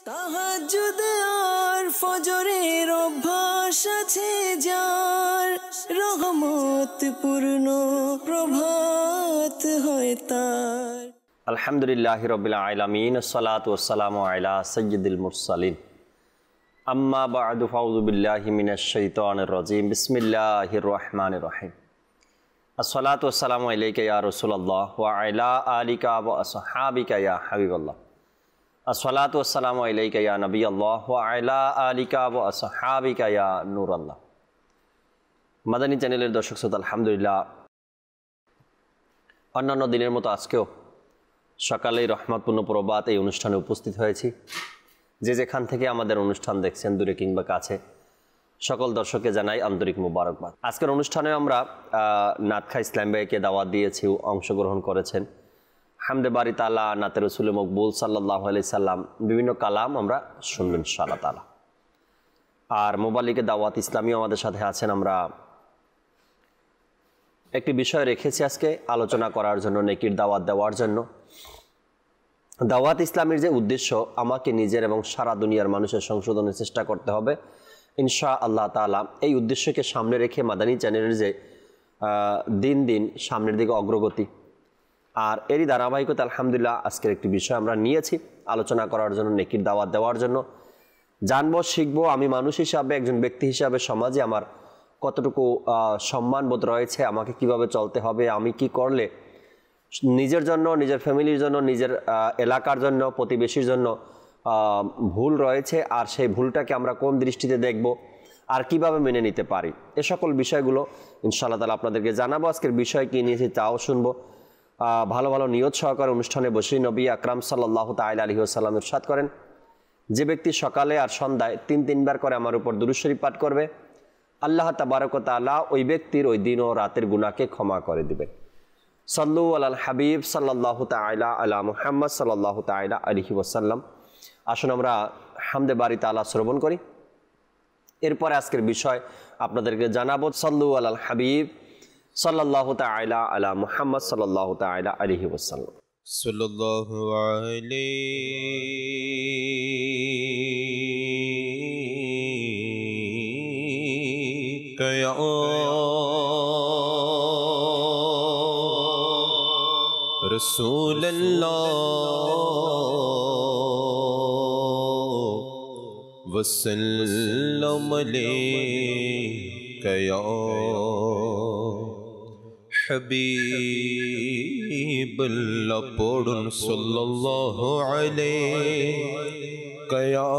তাহাজ্জুদ আর ফজরের অভ্যাস আছে যার, রহমত পূর্ণ প্রভাত হয় তার। আলহামদুলিল্লাহি রাব্বিল আলামিন, আসসালাতু ওয়াসসালামু আলা সাইয়্যিদিল মুরসালিন, আম্মা বা'দু, ফাউযু বিল্লাহি মিনাশ শাইতানির রাজীম, বিসমিল্লাহির রহমানির রহিম। আসসালাতু ওয়াসসালামু আলাইকা ইয়া রাসূলুল্লাহ ওয়া আলা আলিকা ওয়া আসহাবিকা ইয়া হাবিবাল্লাহ। আসসালাতু ওয়াসসালামু আলাইকা ইয়া নবিয়াল্লাহ ওয়া আলা আলিকা ওয়া আসহাবিকা ইয়া নূরাল্লাহ। মাদানী চ্যানেলের দর্শক শ্রোতা, আলহামদুলিল্লাহ অন্যান্য দিনের মতো আজকেও সকালেই রহমতপূর্ণ প্রভাত এই অনুষ্ঠানে উপস্থিত হয়েছি। যে যেখান থেকে আমাদের অনুষ্ঠান দেখছেন, দূরে কিংবা কাছে, সকল দর্শককে জানাই আন্তরিক মুবারকবাদ। আজকের অনুষ্ঠানে আমরা নাতখা ইসলাম ভাইকে দাওয়াত দিয়েছি, অংশগ্রহণ করেছেন। হামদে বারি তাআলা, নাতে রসুল মকবুল সাল্লাল্লাহু আলাইহি সাল্লাম, বিভিন্ন কালাম আমরা শুনবেন ইনশাআল্লাহ তাআলা। আর মোবালিকে দাওয়াত ইসলামী আমাদের সাথে আছেন। আমরা একটি বিষয় রেখেছি আজকে আলোচনা করার জন্য, নেকির দাওয়াত দেওয়ার জন্য। দাওয়াত ইসলামের যে উদ্দেশ্য, আমাকে নিজের এবং সারা দুনিয়ার মানুষের সংশোধনের চেষ্টা করতে হবে ইনশাআল্লাহ তাআলা। এই উদ্দেশ্যকে সামনে রেখে মাদানী চ্যানেলের যে দিন দিন সামনের দিকে অগ্রগতি, আর এরই ধারাবাহিকতা আলহামদুলিল্লাহ আজকের একটি বিষয় আমরা নিয়েছি আলোচনা করার জন্য, নেকির দাওয়াত দেওয়ার জন্য। জানবো, শিখবো, আমি মানুষ হিসাবে, একজন ব্যক্তি হিসাবে সমাজে আমার কতটুকু সম্মানবোধ রয়েছে, আমাকে কিভাবে চলতে হবে, আমি কি করলে নিজের জন্য, নিজের ফ্যামিলির জন্য, নিজের এলাকার জন্য, প্রতিবেশীর জন্য ভুল রয়েছে, আর সেই ভুলটাকে আমরা কোন দৃষ্টিতে দেখব আর কিভাবে মেনে নিতে পারি, এ সকল বিষয়গুলো ইনশাআল্লাহ তাআলা আপনাদেরকে জানাবো। আজকের বিষয় কী নিয়েছি তাও শুনবো। ভালো ভালো নিয়ত সহকারে অনুষ্ঠানে বসেই নবী আকরাম সাল্লাল্লাহু তাআলা আলাইহি ওয়াসাল্লাম ইরশাদ করেন, যে ব্যক্তি সকালে আর সন্ধ্যায় তিনবার করে আমার উপর দুরূদ শরীফ পাঠ করবে, আল্লাহ তাবারক ওয়া তাআলা ওই ব্যক্তির ওই দিন ও রাতের গুনাহকে ক্ষমা করে দিবেন। সাল্লু আলাল হাবিব সাল্লাল্লাহু তাআলা আলা মুহাম্মদ সাল্লাল্লাহু তাআলা আলাইহি ওয়াসাল্লাম। আসুন আমরা হামদে বারি তাআলা শ্রবণ করি, এরপরে আজকের বিষয় আপনাদেরকে জানাবো। সাল্লু আলাল হাবিব সাল্লাল্লাহু তাআলা আলা মুহাম্মদ সাল্লাল্লাহু তাআলা আলাইহি ওয়াসাল্লাম। সাল্লাল্লাহু আলাইকা ইয়া রাসূলুল্লাহ ওয়া সাল্লাম আলাইকা ইয়া হাবিবাল্লাহ। পড়ুন সাল্লাল্লাহু আলাইকা ইয়া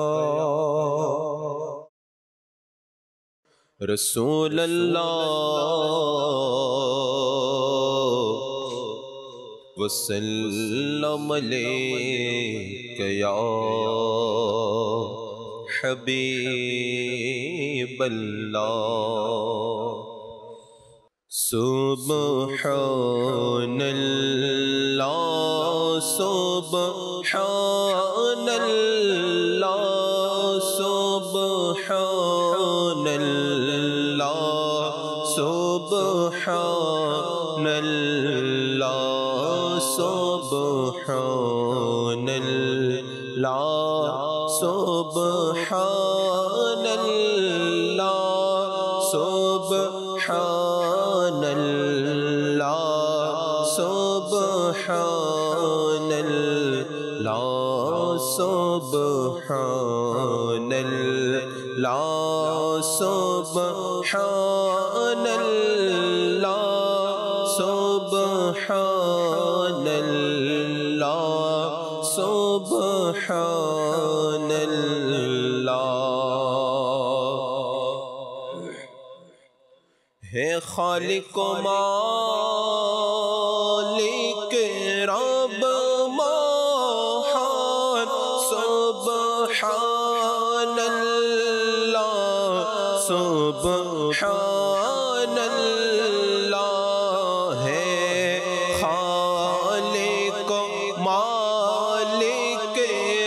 রাসূলুল্লাহ ওয়া সাল্লাম আলাইকা ইয়া হাবিবাল্লাহ। সুবহানাল্লাহ সুবহানাল্লাহ সুবহানাল্লাহ সুবহানাল্লাহ সুবহানাল্লাহ সুবহানাল্লাহ সুবহানাল্লাহ সুবহানাল্লাহ সুবহানাল্লাহ সুবহানাল্লাহ সুবহানাল্লাহ সুবহানাল্লাহ। হে খালিক মালিক রব মহান, সুবহানাল্লাহ সুবহানাল্লাহ। হে খালিক মালিক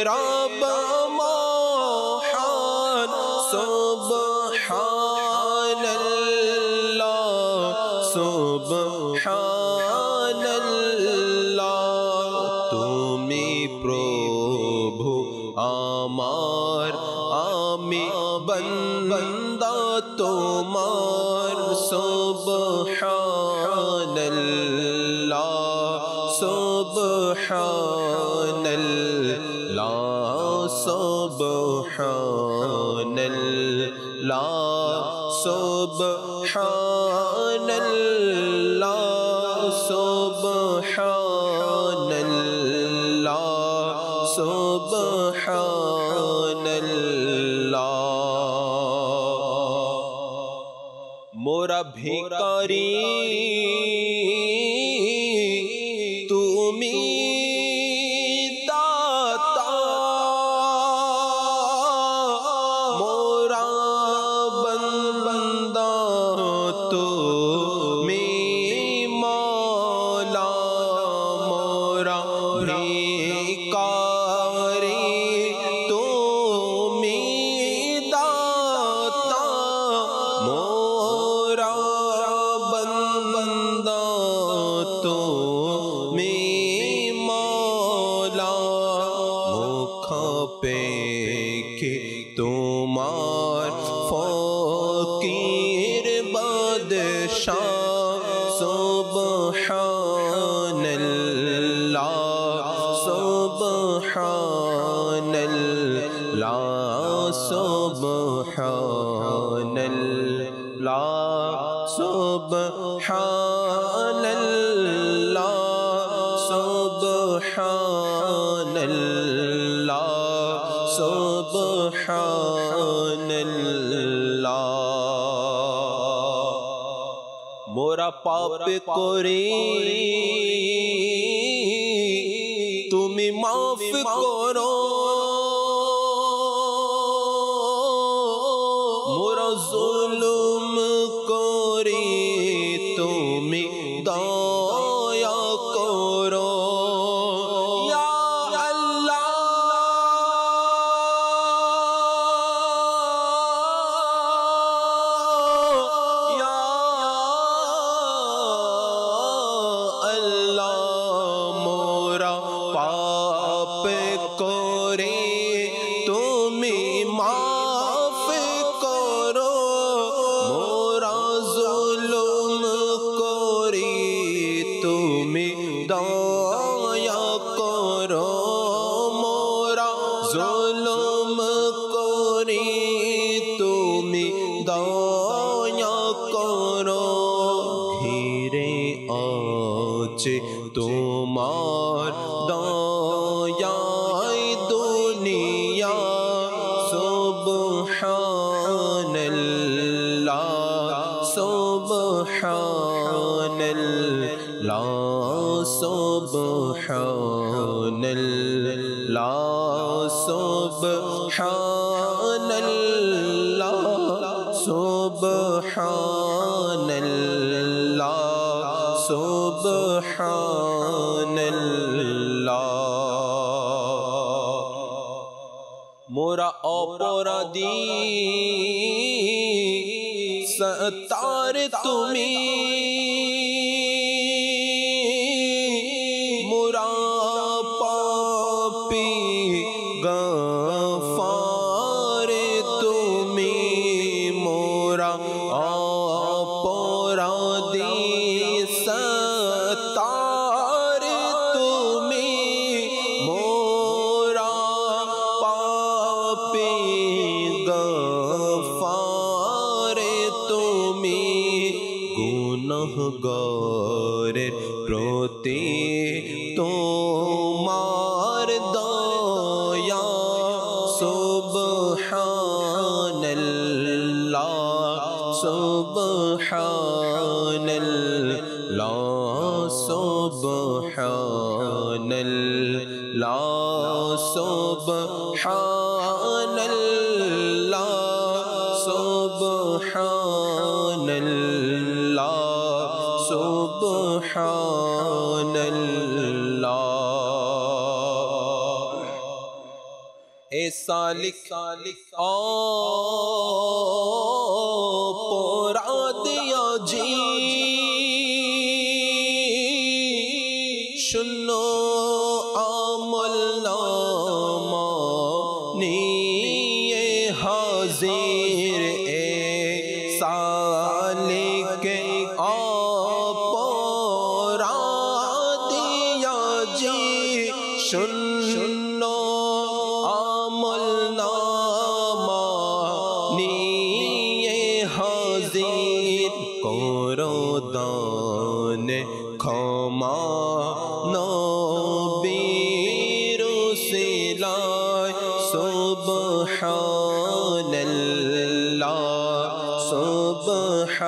রব মহান, সুবহানাল্লাহ সুবহানাল্লাহ। তুমি প্রভু আমার আমি বান্দা তোমার সুবহানাল্লাহ সুবহানাল্লাহ সুবহানাল্লাহ সুবহানাল্লাহ সুবহানাল্লাহ সুবহানাল্লাহ মোরা ভিখারি তুমি দাতা মোরা বান্দা তুমি মওলা মোরা ভিখারি তুমি দাতা মোরা বান্দা তুমি মওলা মুখ পেকে তোমার ফকির বাদশাহ সুবহানাল্লাহ সুবহানাল্লাহ সুবহানাল্লাহ সুবহানাল্লাহ সুবহানাল্লাহ সুবহানাল্লাহ মোরা পাপ করে তুমি মাফ করো মোরা জুলুম করে তুমি দয়া করো ইয়া আল্লাহ ইয়া আল্লাহ মোরা পাপ করে তুমি মাফ করো মোরা জুলুম করে তুমি দয়া করো মোরা জুলুম করে তুমি দয়া করো ঘিরে আছে তোমার দয়ায় দুনিয়া সুবহানাল্লাহ সুবহানাল্লাহ সুবহানাল্লাহ সুবহানাল্লাহ সুবহানাল্লাহ সুবহানাল্লাহ মোরা অপরাধী সত্তার তুমি মোরা পাপী গফার তুমি মোরা অপরাধী সত্তার তুমি মোরা পাপী গফার তুমি গুনাহগারের প্রতি তোমার দয়া সুবহানাল্লাহ সুবহানাল্লাহ সুবহানাল্লাহ সুবহানাল্লাহ সুবহানাল্লাহ সুবহানাল্লাহ এ সালিক অপরাধিয়া জি শূন্য আমল নামা নি হাজির এ সালিক অপরাধিয়া জি শূন্য আমল নামা নিয়ে হাজির করো দান ক্ষমা নবীর উসিলায় সুবহানাল্লাহ সুবহানাল্লাহ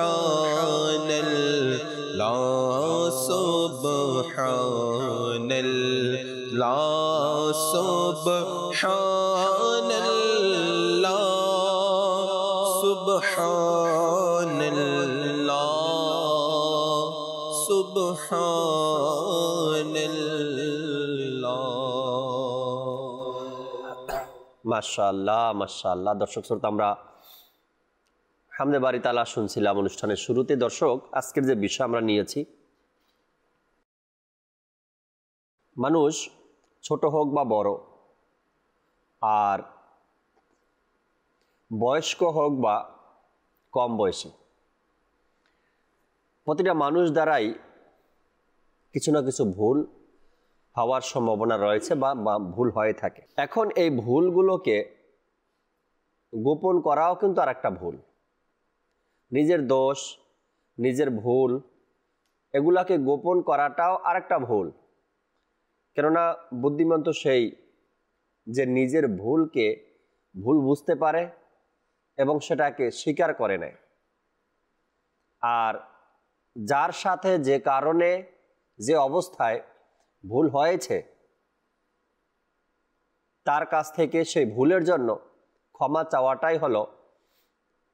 সুবহানাল্লাহ সুবহানাল্লাহ সুবহানাল্লাহ সুবহানাল্লাহ। মাশাআল্লাহ মাশাআল্লাহ। দর্শক শ্রোতা, আমরা হামদে বারি তাআলা শুনছিলাম অনুষ্ঠানের শুরুতে। দর্শক, আজকের যে বিষয় আমরা নিয়েছি, মানুষ ছোট হোক বা বড়, আর বয়স্ক হোক বা কম বয়সী, প্রতিটা মানুষ দ্বারাই কিছু না কিছু ভুল হওয়ার সম্ভাবনা রয়েছে বা ভুল হয়ে থাকে। এখন এই ভুলগুলোকে গোপন করাও কিন্তু আর একটা ভুল। নিজের দোষ, নিজের ভুল, এগুলাকে গোপন করাটাও আর একটা ভুল। কেননা বুদ্ধিমান তো সেই যে নিজের ভুলকে ভুল বুঝতে পারে এবং সেটাকে স্বীকার করে নেয়। আর যার সাথে যে কারণে যে অবস্থায় ভুল হয়েছে, তার কাছ থেকে সেই ভুলের জন্য ক্ষমা চাওয়াটাই হলো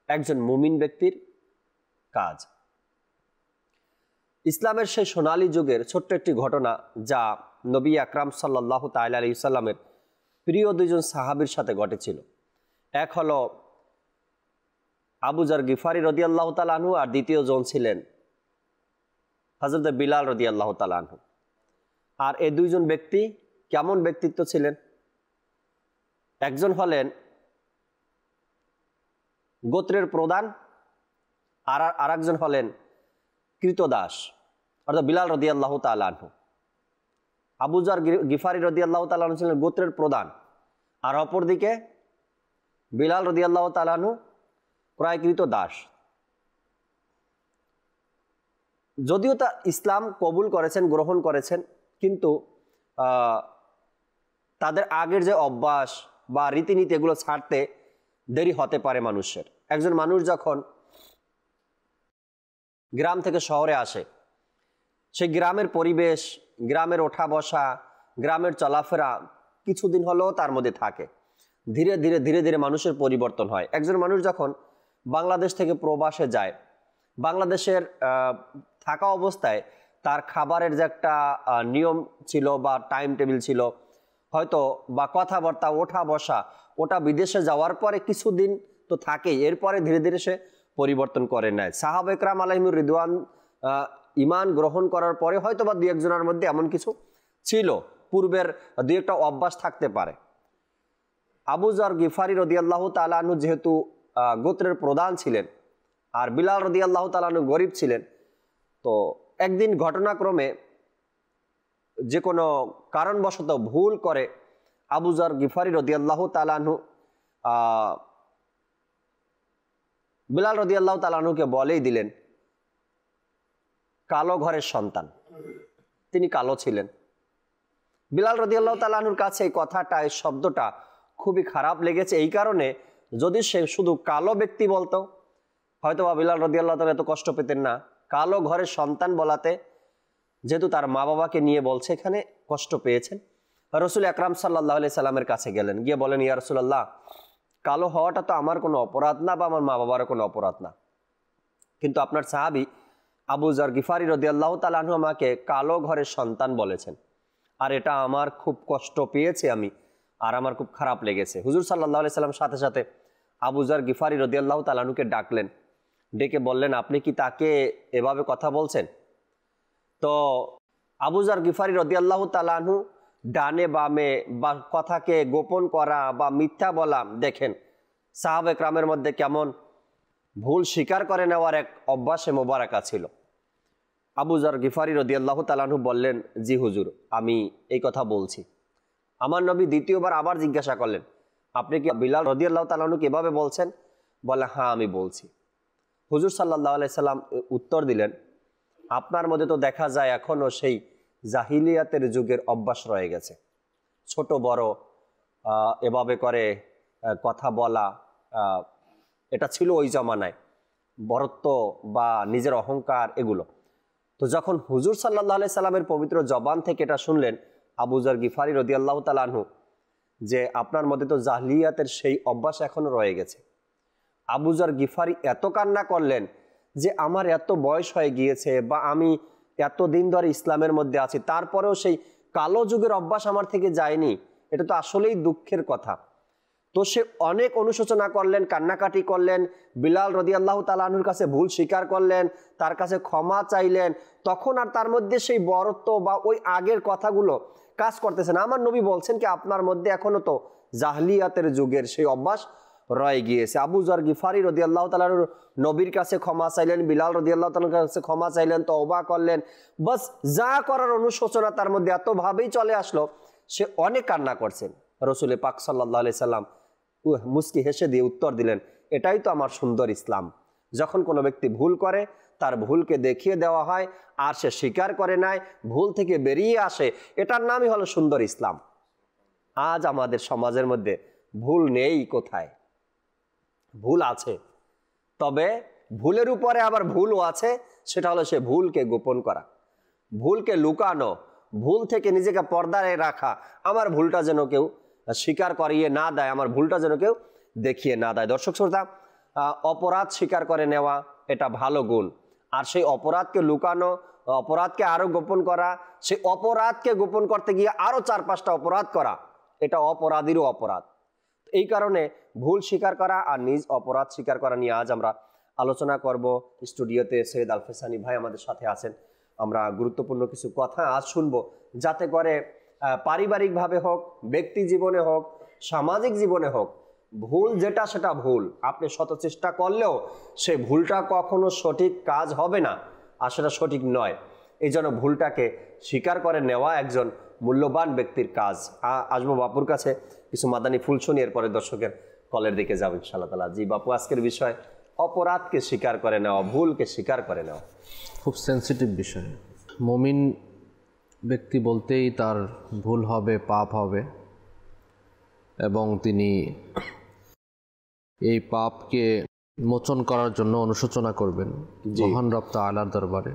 একজন মুমিন ব্যক্তির কাজ। ইসলামের সেই সোনালী যুগের ছোট্ট একটি ঘটনা, যা নবী আকরাম সাল্লাল্লাহু তাআলা আলাইহি সাল্লামের প্রিয় দুইজন সাহাবীর সাথে ঘটেছিল। এক হলো আবু যর গিফারি রাদিয়াল্লাহু তাআলা আনহু, আর দ্বিতীয় জন ছিলেন হযরত বিলাল রাদিয়াল্লাহু তাআলা আনহু। আর এই দুইজন ব্যক্তি কেমন ব্যক্তিত্ব ছিলেন? একজন হলেন গোত্রের প্রধান, আর একজন হলেন কৃতদাস, অর্থাৎ বিলাল রাদিয়াল্লাহু তাআলা আনহু। আবু যর গিফারি রাদিয়াল্লাহু তাআলা আনহু ছিলেন গোত্রের প্রধান, আর অপরদিকে বিলাল রাদিয়াল্লাহু তাআলা আনহু ক্রয়কৃত দাস। যদিও তা ইসলাম কবুল করেছেন, গ্রহণ করেছেন, কিন্তু তাদের আগের যে অভ্যাস বা রীতিনীতি, এগুলো ছাড়তে দেরি হতে পারে মানুষের। একজন মানুষ যখন গ্রাম থেকে শহরে আসে, সেই গ্রামের পরিবেশ, গ্রামের ওঠা বসা, গ্রামের চলাফেরা কিছুদিন হলেও তার মধ্যে থাকে। ধীরে ধীরে ধীরে ধীরে মানুষের পরিবর্তন হয়। একজন মানুষ যখন বাংলাদেশ থেকে প্রবাসে যায়, বাংলাদেশের থাকা অবস্থায় তার খাবারের যে একটা নিয়ম ছিল বা টাইম টেবিল ছিল হয়তো, বা কথাবার্তা, ওঠা বসা, ওটা বিদেশে যাওয়ার পরে কিছুদিন তো থাকেই, এরপরে ধীরে ধীরে সে পরিবর্তন করে নেয়। সাহাবা ইকরাম আলাইহিমুর রিদওয়ান ঈমান গ্রহণ করার পরে হয়তো বা দুই একজনের মধ্যে এমন কিছু ছিল, পূর্বের দুই একটা অভ্যাস থাকতে পারে। আবু যর গিফারি রাদিয়াল্লাহু তাআলা আনহু যেহেতু গোত্রের প্রধান ছিলেন, আর বিলাল রাদিয়াল্লাহু তাআলা আনহু গরিব ছিলেন, তো একদিন ঘটনাক্রমে যে কোনো কারণবশত ভুল করে আবু যর গিফারি রাদিয়াল্লাহু তাআলা আনহু বিলাল রাদিয়াল্লাহু তাআলা আনহুকে বলেই দিলেন কালো ঘরের সন্তান। তিনি কালো ছিলেন। বিলাল রাদিয়াল্লাহু তাআলা আনহুর কাছে এই কথাটা, এই শব্দটা খুবই খারাপ লেগেছে। এই কারণে যদি সে শুধু কালো ব্যক্তি বলতো, হয়তো বা বিলাল রাদিয়াল্লাহু তাআলা এত কষ্ট পেতেন না। কালো ঘরের সন্তান বলাতে, যেহেতু তার মা বাবাকে নিয়ে বলছে, এখানে কষ্ট পেয়েছেন। রাসূল আকরাম সাল্লাল্লাহু আলাইহি সাল্লামের কাছে গেলেন, গিয়ে বলেন, ইয়া রাসূলুল্লাহ, কালো হওয়াটা তো আমার কোনো অপরাধ না, বা আমার মা বাবারও কোনো অপরাধ না, কিন্তু আপনার সাহাবী আবু যর গিফারি রাদিয়াল্লাহু তাআলা আনহু আমাকে কালো ঘরের সন্তান বলেছেন, আর এটা আমার খুব কষ্ট পেয়েছে আমি, আর আমার খুব খারাপ লেগেছে। হুজুর সাল্লাল্লাহু আলাইহি সাল্লাম সাথে সাথে আবু যর গিফারি রাদিয়াল্লাহু তাআলা আনহুকে ডাকলেন, ডেকে বললেন, আপনি কি তাকে এভাবে কথা বলছেন? তো আবু যর গিফারি রাদিয়াল্লাহু তাআলা আনহু ডানে বামে বা কথাকে গোপন করা বা মিথ্যা বলা, দেখেন সাহাবা একরামের মধ্যে কেমন ভুল স্বীকার করে নেওয়ার এক অভ্যাসে মোবারকা ছিল। আবু যর গিফারি রাদিয়াল্লাহু তাআলা আনহু বললেন, জি হুজুর, আমি এই কথা বলছি। আমার নবী দ্বিতীয়বার আবার জিজ্ঞাসা করলেন, আপনি কি বিলাল রাদিয়াল্লাহু তাআলা আনহুকে এভাবে বলছেন? বলে, হ্যাঁ আমি বলছি। হুজুর সাল্লাল্লাহু আলাইহি সাল্লাম উত্তর দিলেন, আপনার মধ্যে তো দেখা যায় এখনও সেই জাহিলিয়াতের যুগের অভ্যাস রয়ে গেছে। ছোট বড় এভাবে করে কথা বলা, এটা ছিল ওই জমানায়, বরত্ব বা নিজের অহংকার এগুলো। তো যখন হুজুর সাল্লাল্লাহু আলাইহি সাল্লামের পবিত্র জবান থেকে এটা শুনলেন আবু যর গিফারি রাদিয়াল্লাহু তাআলা আনহু, যে আপনার মধ্যে তো জাহিলিয়াতের সেই অভ্যাস এখনো রয়ে গেছে, আবু যর গিফারি এত কান্না করলেন যে আমার এত বয়স হয়ে গিয়েছে বা আমি এত দিন ধরে ইসলামের মধ্যে আছি, তারপরেও সেই কালো যুগের অভ্যাস আমার থেকে যায়নি। এটা তো আসলেই দুঃখের কথা। তো সে অনেক অনুশোচনা করলেন, কান্নাকাটি করলেন, বিলাল রাদিয়াল্লাহু তাআলা আনহুর কাছে ভুল স্বীকার করলেন, তার কাছে ক্ষমা চাইলেন। তখন আর তার মধ্যে সেই বরত্ব বা ওই আগের কথাগুলো কাজ করতেছে না। আমার নবী বলছেন কি আপনার মধ্যে এখনো তো জাহলিয়াতের যুগের সেই অভ্যাস রয়ে গিয়েছে। আবু যর গিফারি রাদিয়াল্লাহু তাআলা নবীর কাছে ক্ষমা চাইলেন, বিলাল রাদিয়াল্লাহু তাআলার কাছে ক্ষমা চাইলেন, তওবা করলেন। বাস যা করার অনুশোচনা তার মধ্যে এতভাবেই চলে আসলো, সে অনেক কান্না করছেন। রাসূল পাক সাল্লাল্লাহু আলাইহি সাল্লাম মুস্কি হেসে দিয়ে উত্তর দিলেন, এটাই তো আমার সুন্দর ইসলাম। যখন কোনো ব্যক্তি ভুল করে তার ভুলকে দেখিয়ে দেওয়া হয়, আর সে স্বীকার করে নেয়, ভুল থেকে বেরিয়ে আসে, এটার নামই হলো সুন্দর ইসলাম। আজ আমাদের সমাজের মধ্যে ভুল নেই কোথায়? ভুল আছে, তবে ভুলের উপরে আবার ভুলও আছে। সেটা হলো সে ভুলকে গোপন করা, ভুলকে লুকানো, ভুল থেকে নিজেকে পর্দায় রাখা। আমার ভুলটা যেন কেউ স্বীকার করিয়ে না দেয়, আমার ভুলটা যেন কেউ দেখিয়ে না দেয়। দর্শক শ্রোতা, অপরাধ স্বীকার করে নেওয়া এটা ভালো গুণ, আর সেই অপরাধকে লুকানো, অপরাধকে আরো গোপন করা, সেই অপরাধকে গোপন করতে গিয়ে আরো 4-5টা অপরাধ করা, এটা অপরাধীরও অপরাধ। এই কারণে ভুল স্বীকার করা আর নিজ অপরাধ স্বীকার করা নিয়ে আজ আমরা আলোচনা করব। স্টুডিওতে সৈয়দ আল ফেসানি ভাই আমাদের সাথে আছেন। আমরা গুরুত্বপূর্ণ কিছু কথা আজ শুনবো, যাতে করে পারিবারিকভাবে হোক, ব্যক্তি জীবনে হোক, সামাজিক জীবনে হোক, ভুল যেটা সেটা ভুল। আপনি শত চেষ্টা করলেও সে ভুলটা কখনো সঠিক কাজ হবে না, আর সেটা সঠিক নয়। এই জন্য ভুলটাকে স্বীকার করে নেওয়া একজন মূল্যবান ব্যক্তির কাজ। আসবো বাপুর কাছে, কিছু মাদানী ফুল শুনি, এরপরে দর্শকের কলের দিকে যাবো ইনশাআল্লাহ তাআলা। জি বাপু, আজকের বিষয় অপরাধকে স্বীকার করে নেওয়া, ভুলকে স্বীকার করে নেওয়া। খুব সেন্সিটিভ বিষয়। মুমিন ব্যক্তি বলতেই তার ভুল হবে, পাপ হবে, এবং তিনি এই পাপকে মোচন করার জন্য অনুশোচনা করবেন মহান রব তাআলার দরবারে।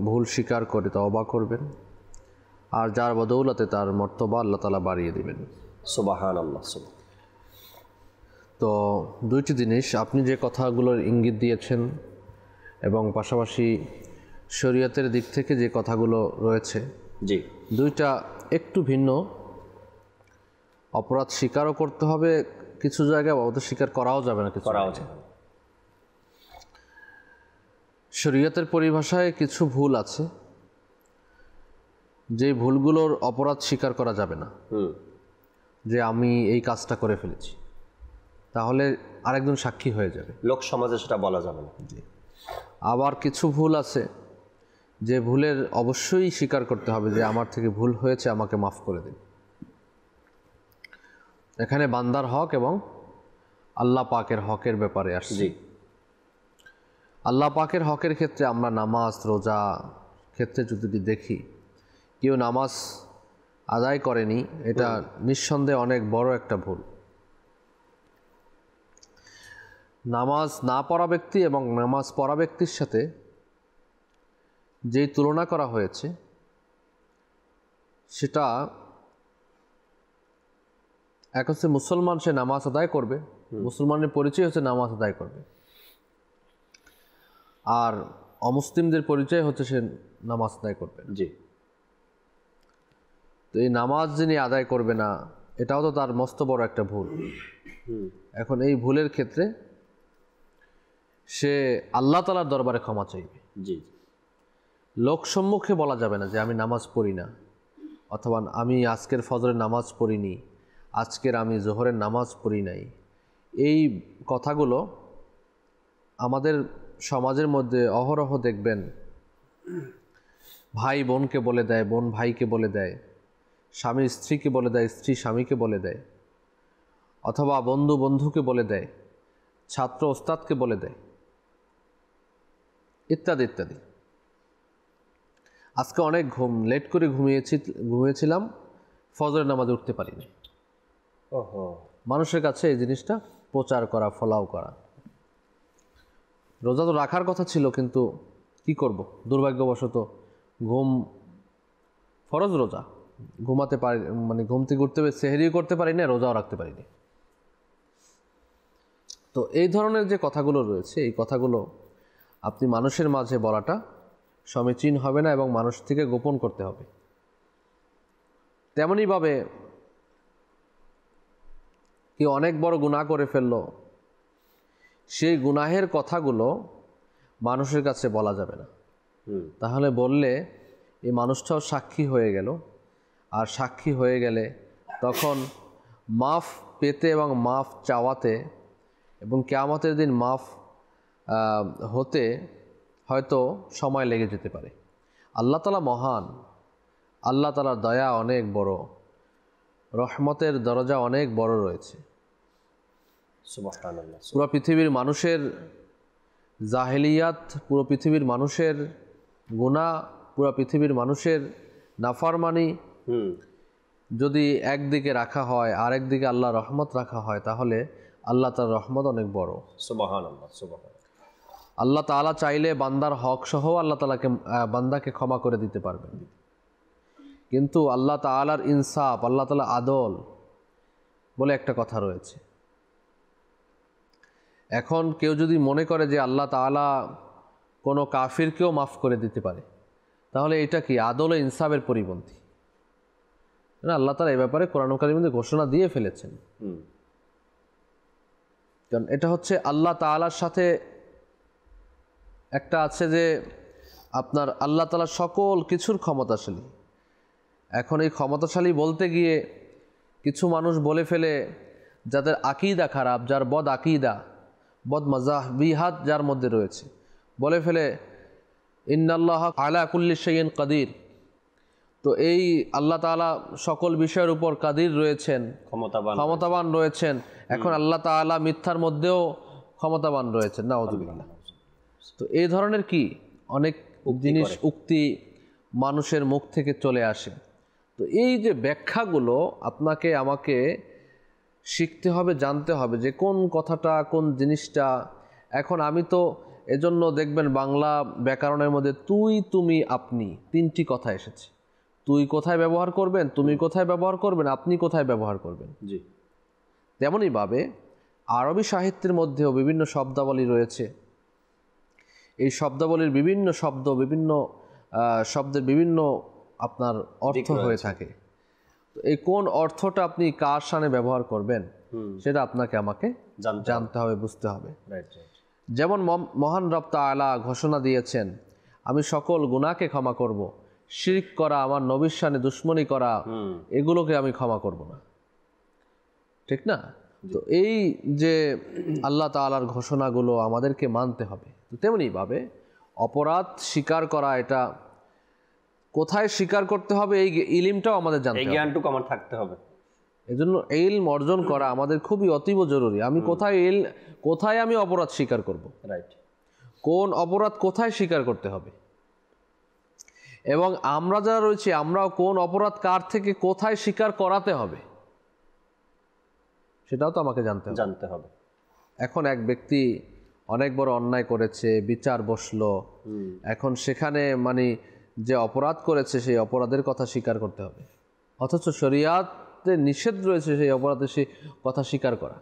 ভুল স্বীকার করে তওবা করবেন, আর যার বদৌলতে তার মর্তবা আল্লাহ তাআলা বাড়িয়ে দিবেন। সুবহানাল্লাহ। তো দুইটি জিনিস আপনি যে কথাগুলোর ইঙ্গিত দিয়েছেন, এবং পাশাপাশি শরীয়তের দিক থেকে যে কথাগুলো রয়েছে, জি, দুইটা একটু ভিন্ন। অপরাধ স্বীকারও করতে হবে কিছু জায়গায়, অপরাধ স্বীকার করাও যাবে না কিছু জায়গায়। শরীয়তের পরিভাষায় কিছু ভুল আছে যে ভুলগুলোর অপরাধ স্বীকার করা যাবে না, যে আমি এই কাজটা করে ফেলেছি, তাহলে আরেকজন সাক্ষী হয়ে যাবে, লোক সমাজে সেটা বলা যাবে না। আবার কিছু ভুল আছে যে ভুলের অবশ্যই স্বীকার করতে হবে যে আমার থেকে ভুল হয়েছে, আমাকে মাফ করে দিন। এখানে বান্দার হক এবং আল্লাহ পাকের হকের ব্যাপারে আসছে। আল্লাহ পাকের হকের ক্ষেত্রে আমরা নামাজ রোজা ক্ষেত্রে যদি দেখি, কেউ নামাজ আদায় করেনি, এটা নিঃসন্দেহে অনেক বড় একটা ভুল। নামাজ না পড়া ব্যক্তি এবং নামাজ পড়া ব্যক্তির সাথে যেই তুলনা করা হয়েছে, সেটা এক হচ্ছে মুসলমান, সে নামাজ আদায় করবে, মুসলমানের পরিচয় হচ্ছে নামাজ আদায় করবে, আর অমুসলিমদের পরিচয় হচ্ছে সে নামাজ আদায় করবে। জি। তো এই নামাজ যিনি আদায় করবে না, এটাও তো তার মস্ত বড় একটা ভুল। এখন এই ভুলের ক্ষেত্রে সে আল্লাহ তাআলার দরবারে ক্ষমা চাইবে। জি। লোক সম্মুখে বলা যাবে না যে আমি নামাজ পড়ি না, অথবা আমি আজকের ফজরের নামাজ পড়িনি, আজকের আমি জোহরের নামাজ পড়ি নাই, এই কথাগুলো আমাদের সমাজের মধ্যে অহরহ দেখবেন। ভাই বোনকে বলে দেয়, বোন ভাইকে বলে দেয়, স্বামী স্ত্রীকে বলে দেয়, স্ত্রী স্বামীকে বলে দেয়, অথবা বন্ধু বন্ধুকে বলে দেয়, ছাত্র ওস্তাদকে বলে দেয়, ইত্যাদি ইত্যাদি। আজকে অনেক লেট করে ঘুমিয়েছিলাম, ফজরের নামাজে উঠতে পারিনি। ওহো, মানুষের কাছে এই জিনিসটা প্রচার করা, ফলাও করা। রোজা তো রাখার কথা ছিল, কিন্তু কি করব, দুর্ভাগ্যবশত ঘুম, ফরজ রোজা, ঘুমাতে পারি, মানে ঘুম থেকে উঠতে সেহরিও করতে পারি না, রোজাও রাখতে পারিনি। তো এই ধরনের যে কথাগুলো রয়েছে, এই কথাগুলো আপনি মানুষের মাঝে বলাটা সমীচীন হবে না এবং মানুষ থেকে গোপন করতে হবে। তেমনইভাবে কেউ অনেক বড় গুনাহ করে ফেলল, সেই গুনাহের কথাগুলো মানুষের কাছে বলা যাবে না। তাহলে বললে এই মানুষটাও সাক্ষী হয়ে গেল, আর সাক্ষী হয়ে গেলে তখন মাফ পেতে এবং মাফ চাওয়াতে এবং কিয়ামতের দিন মাফ হতে হয়তো সময় লেগে যেতে পারে। আল্লাহ তাআলা মহান, আল্লাহ তাআলার দয়া অনেক বড়, রহমতের দরজা অনেক বড় রয়েছে। সুবহানাল্লাহ। পুরো পৃথিবীর মানুষের জাহেলিয়াত, পুরো পৃথিবীর মানুষের গুনাহ, পুরো পৃথিবীর মানুষের নাফরমানি যদি একদিকে রাখা হয়, আরেক দিকে আল্লাহ রহমত রাখা হয়, তাহলে আল্লাহ তাআলার রহমত অনেক বড়। সুবহানাল্লাহ, সুবহানাল্লাহ। আল্লাহ তাআলা চাইলে বান্দার হক সহ আল্লাহ তাআলাকে বান্দাকে ক্ষমা করে দিতে পারবেন, কিন্তু আল্লাহ তাআলার ইনসাফ, আল্লাহ তাআলা আদল বলে একটা কথা রয়েছে। এখন কেউ যদি মনে করে যে আল্লাহ তাআলা কোনো কাফিরকেও মাফ করে দিতে পারে, তাহলে এটা কি আদল ও ইনসাফের পরিপন্থী না? আল্লাহ তাআলা এই ব্যাপারে কোরআন কারীমের মধ্যে ঘোষণা দিয়ে ফেলেছেন। কারণ এটা হচ্ছে আল্লাহ তাআলার সাথে একটা আছে যে আপনার আল্লাহ তাআলা সকল কিছুর ক্ষমতাশালী। এখন এই ক্ষমতাশালী বলতে গিয়ে কিছু মানুষ বলে ফেলে, যাদের আকীদা খারাপ, যার বদ আকীদা, বদ মাযহাবিহাত যার মধ্যে রয়েছে, বলে ফেলে ইন্নাল্লাহ আলা কুল্লি শাইইন কাদির। তো এই আল্লাহ তাআলা সকল বিষয়ের উপর কাদির রয়েছেন, ক্ষমতাবান রয়েছেন। এখন আল্লাহ তাআলা মিথ্যার মধ্যেও ক্ষমতাবান রয়েছেন, নাউযুবিল্লাহ। তো এই ধরনের কি অনেক জিনিস, উক্তি মানুষের মুখ থেকে চলে আসে। তো এই যে ব্যাখ্যাগুলো আপনাকে আমাকে শিখতে হবে, জানতে হবে যে কোন কথাটা, কোন জিনিসটা। এখন আমি তো এজন্য দেখবেন বাংলা ব্যাকরণের মধ্যে তুই, তুমি, আপনি তিনটি কথা এসেছে। তুই কোথায় ব্যবহার করবেন, তুমি কোথায় ব্যবহার করবেন, আপনি কোথায় ব্যবহার করবেন। জি। তেমনইভাবে আরবি সাহিত্যের মধ্যেও বিভিন্ন শব্দাবলী রয়েছে। এই শব্দাবলীর বিভিন্ন শব্দ, বিভিন্ন শব্দের বিভিন্ন আপনার অর্থ হয়ে থাকে। এই কোন অর্থটা আপনি কার শানে ব্যবহার করবেন সেটা আপনাকে আমাকে জানতে হবে, বুঝতে হবে। যেমন মহান রব তাআলা ঘোষণা দিয়েছেন, আমি সকল গুনাহকে ক্ষমা করব, শিরক করা, আমার নবীর শানে দুশমনি করা, এগুলোকে আমি ক্ষমা করব না, ঠিক না? তো এই যে আল্লাহ তাআলার ঘোষণাগুলো আমাদেরকে মানতে হবে। তো তেমনিভাবে অপরাধ স্বীকার করা, এটা কোথায় স্বীকার করতে হবে এই ইলমটাও আমাদের জানতে হবে, এই জ্ঞানটুকু আমার থাকতে হবে। এজন্য ইলম অর্জন করা আমাদের খুবই অতীব জরুরি। আমি কোথায় আমি অপরাধ স্বীকার করব, রাইট, কোন অপরাধ কোথায় স্বীকার করতে হবে, এবং আমরা যারা রয়েছি আমরাও কোন অপরাধ কার থেকে কোথায় স্বীকার করাতে হবে সেটাও তো আমাকে জানতে হবে। এখন এক ব্যক্তি অনেক বড় অন্যায় করেছে, বিচার বসলো, এখন সেখানে মানে যে অপরাধ করেছে সেই অপরাধের কথা স্বীকার করতে হবে, অথচ শরীয়তে নিষেধ রয়েছে সেই অপরাধের সেই কথা স্বীকার করা।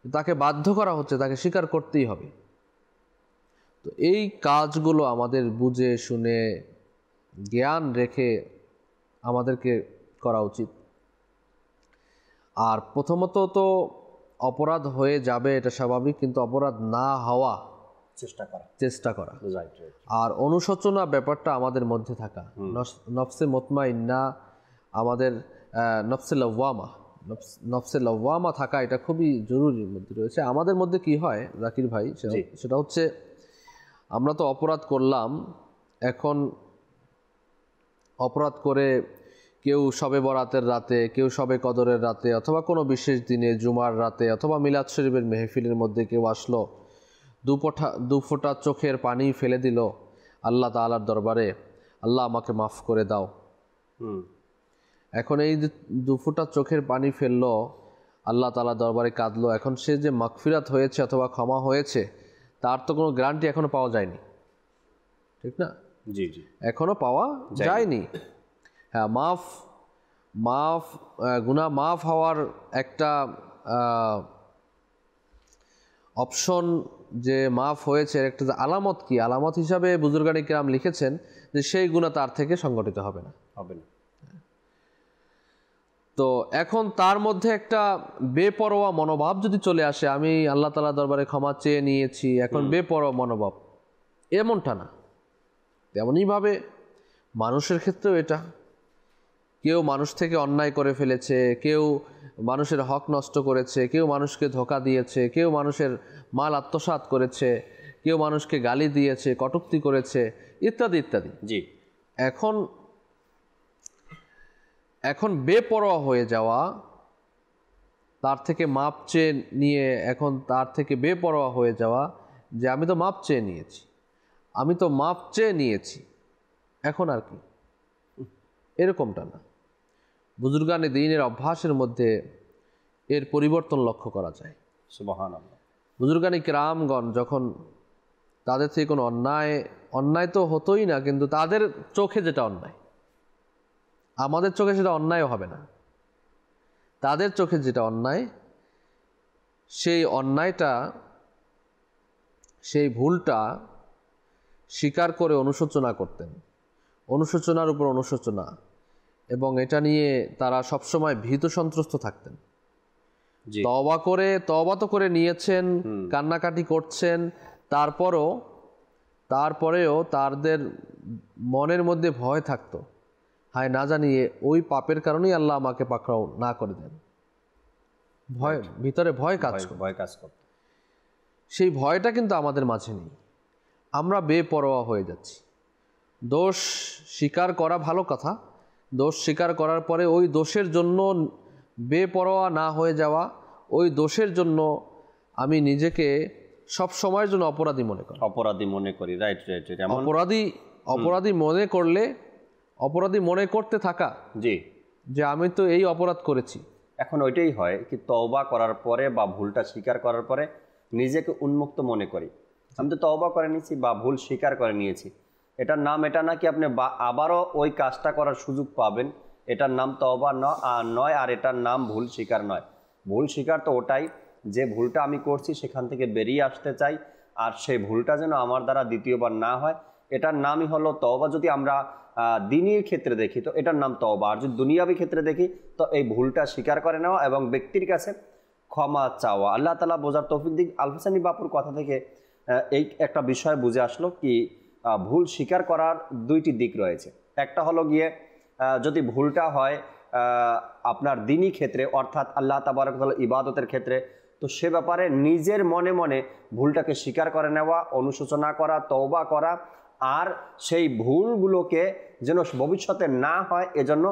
তাকে বাধ্য করা হচ্ছে, তাকে স্বীকার করতেই হবে। তো এই কাজগুলো আমাদের বুঝে শুনে জ্ঞান রেখে আমাদেরকে করা উচিত। আর প্রথমত তো অপরাধ হয়ে যাবে, এটা স্বাভাবিক, কিন্তু অপরাধ না হওয়া চেষ্টা করা। আর অনুশোচনা ব্যাপারটা আমাদের মধ্যে থাকা, নফসে মুতমাইন্না, আমাদের নফসে লাওয়ামা, নফসে লওয়ামা থাকা এটা খুবই জরুরির মধ্যে রয়েছে। আমাদের মধ্যে কি হয় জাকির ভাই, সেটা হচ্ছে আমরা তো অপরাধ করলাম, এখন অপরাধ করে কেউ শবে বরাতের রাতে, কেউ শবে কদরের রাতে, অথবা কোনো বিশেষ দিনে জুমার রাতে, অথবা মিলাদ শরীফের মেহফিলের মধ্যে কেউ আসলো, দু ফোঁটা চোখের পানি ফেলে দিল আল্লাহ তাআলার দরবারে, আল্লাহ আমাকে মাফ করে দাও। এখন এই দু ফোঁটা চোখের পানি ফেললো, আল্লাহ তাআলার দরবারে কাঁদলো, এখন সে যে মাগফিরাত হয়েছে অথবা ক্ষমা হয়েছে তার তো কোনো গ্যারান্টি এখনো পাওয়া যায়নি, ঠিক না? জি জি, এখনো পাওয়া যায়নি। হ্যাঁ, গুনাহ মাফ হওয়ার একটা অপশন যে মাফ হয়েছে একটা আলামত কি, আলামত হিসাবে বুজুর্গানি কিরাম লিখেছেন যে সেই গুনাহ তার থেকে সংগঠিত হবে না। তো এখন তার মধ্যে একটা বেপরোয়া মনোভাব যদি চলে আসে, আমি আল্লাহ তাআলার দরবারে ক্ষমা চেয়ে নিয়েছি, এখন বেপরোয়া মনোভাব, এমনটা না। তেমনইভাবে মানুষের ক্ষেত্রেও এটা, কেউ মানুষ থেকে অন্যায় করে ফেলেছে, কেউ মানুষের হক নষ্ট করেছে, কেউ মানুষকে ধোঁকা দিয়েছে, কেউ মানুষের মাল আত্মসাৎ করেছে, কেউ মানুষকে গালি দিয়েছে, কটূক্তি করেছে, ইত্যাদি ইত্যাদি। জি, এখন বেপরোয়া হয়ে যাওয়া, তার থেকে মাপ চেয়ে নিয়ে এখন তার থেকে বেপরোয়া হয়ে যাওয়া যে আমি তো মাপ চেয়ে নিয়েছি, এখন আর কি, এরকমটা না। বুজুর্গানে দ্বীনের অভ্যাসের মধ্যে এর পরিবর্তন লক্ষ্য করা যায়। সুবহানাল্লাহ। বুজুর্গানি কিরামগণ যখন তাদের থেকে কোনো অন্যায় তো হতোই না, কিন্তু তাদের চোখে যেটা অন্যায়, আমাদের চোখে সেটা অন্যায়ও হবে না, তাদের চোখে যেটা অন্যায়, সেই অন্যায়টা, সেই ভুলটা স্বীকার করে অনুশোচনা করতেন, অনুশোচনার উপর অনুশোচনা, এবং এটা নিয়ে তারা সবসময় ভীত সন্ত্রস্ত থাকতেন। তওবা তো করে নিয়েছেন, কান্নাকাটি করছেন, তারপরেও তাদের মনের মধ্যে ভয় থাকতো, হায় না জানিয়ে ওই পাপের কারণেই আল্লাহ আমাকে পাকড়াও না করে দেন, ভয়, ভিতরে ভয় কাজ করে। সেই ভয়টা কিন্তু আমাদের মাঝে নেই, আমরা বেপরোয়া হয়ে যাচ্ছি। দোষ স্বীকার করা ভালো কথা, দোষ স্বীকার করার পরে ওই দোষের জন্য বেপরোয়া না হয়ে যাওয়া, ওই দোষের জন্য আমি নিজেকে সব সময়ের জন্য অপরাধী মনে করি। রাইট। অপরাধী মনে করতে থাকা, জি, যে আমি তো এই অপরাধ করেছি। এখন ওইটাই হয় কি, তওবা করার পরে বা ভুলটা স্বীকার করার পরে নিজেকে উন্মুক্ত মনে করি, আমি তো তওবা করে নিয়েছি বা ভুল স্বীকার করে নিয়েছি। এটার নাম এটা না কি আপনি আবারও ওই কাজটা করার সুযোগ পাবেন, এটার নাম তওবা নয়, আর এটার নাম ভুল স্বীকার নয়। ভুল স্বীকার তো ওটাই যে ভুলটা আমি করছি সেখান থেকে বেরিয়ে আসতে চাই, আর সেই ভুলটা যেন আমার দ্বারা দ্বিতীয়বার না হয়, এটার নামই হলো তওবা। যদি আমরা দিনের ক্ষেত্রে দেখি তো এটার নাম তওবা, আর যদি দুনিয়াবি ক্ষেত্রে দেখি তো এই ভুলটা স্বীকার করে নেওয়া এবং ব্যক্তির কাছে ক্ষমা চাওয়া। আল্লাহ তাআলা বোঝার তৌফিক দিক। আল হোসেনি বাপুর কথা থেকে এই একটা বিষয় বুঝে আসলো কি, ভুল স্বীকার করার দুইটি দিক রয়েছে। একটা হলো গিয়ে যদি ভুলটা হয় আপনার দিনী ক্ষেত্রে, অর্থাৎ আল্লাহ তাবারক ওয়া তাআলা ইবাদতের ক্ষেত্রে, তো সে ব্যাপারে নিজের মনে মনে ভুলটাকে স্বীকার করে নেওয়া, অনুশোচনা করা, তওবা করা, আর সেই ভুলগুলোকে যেন ভবিষ্যতে না হয় এজন্য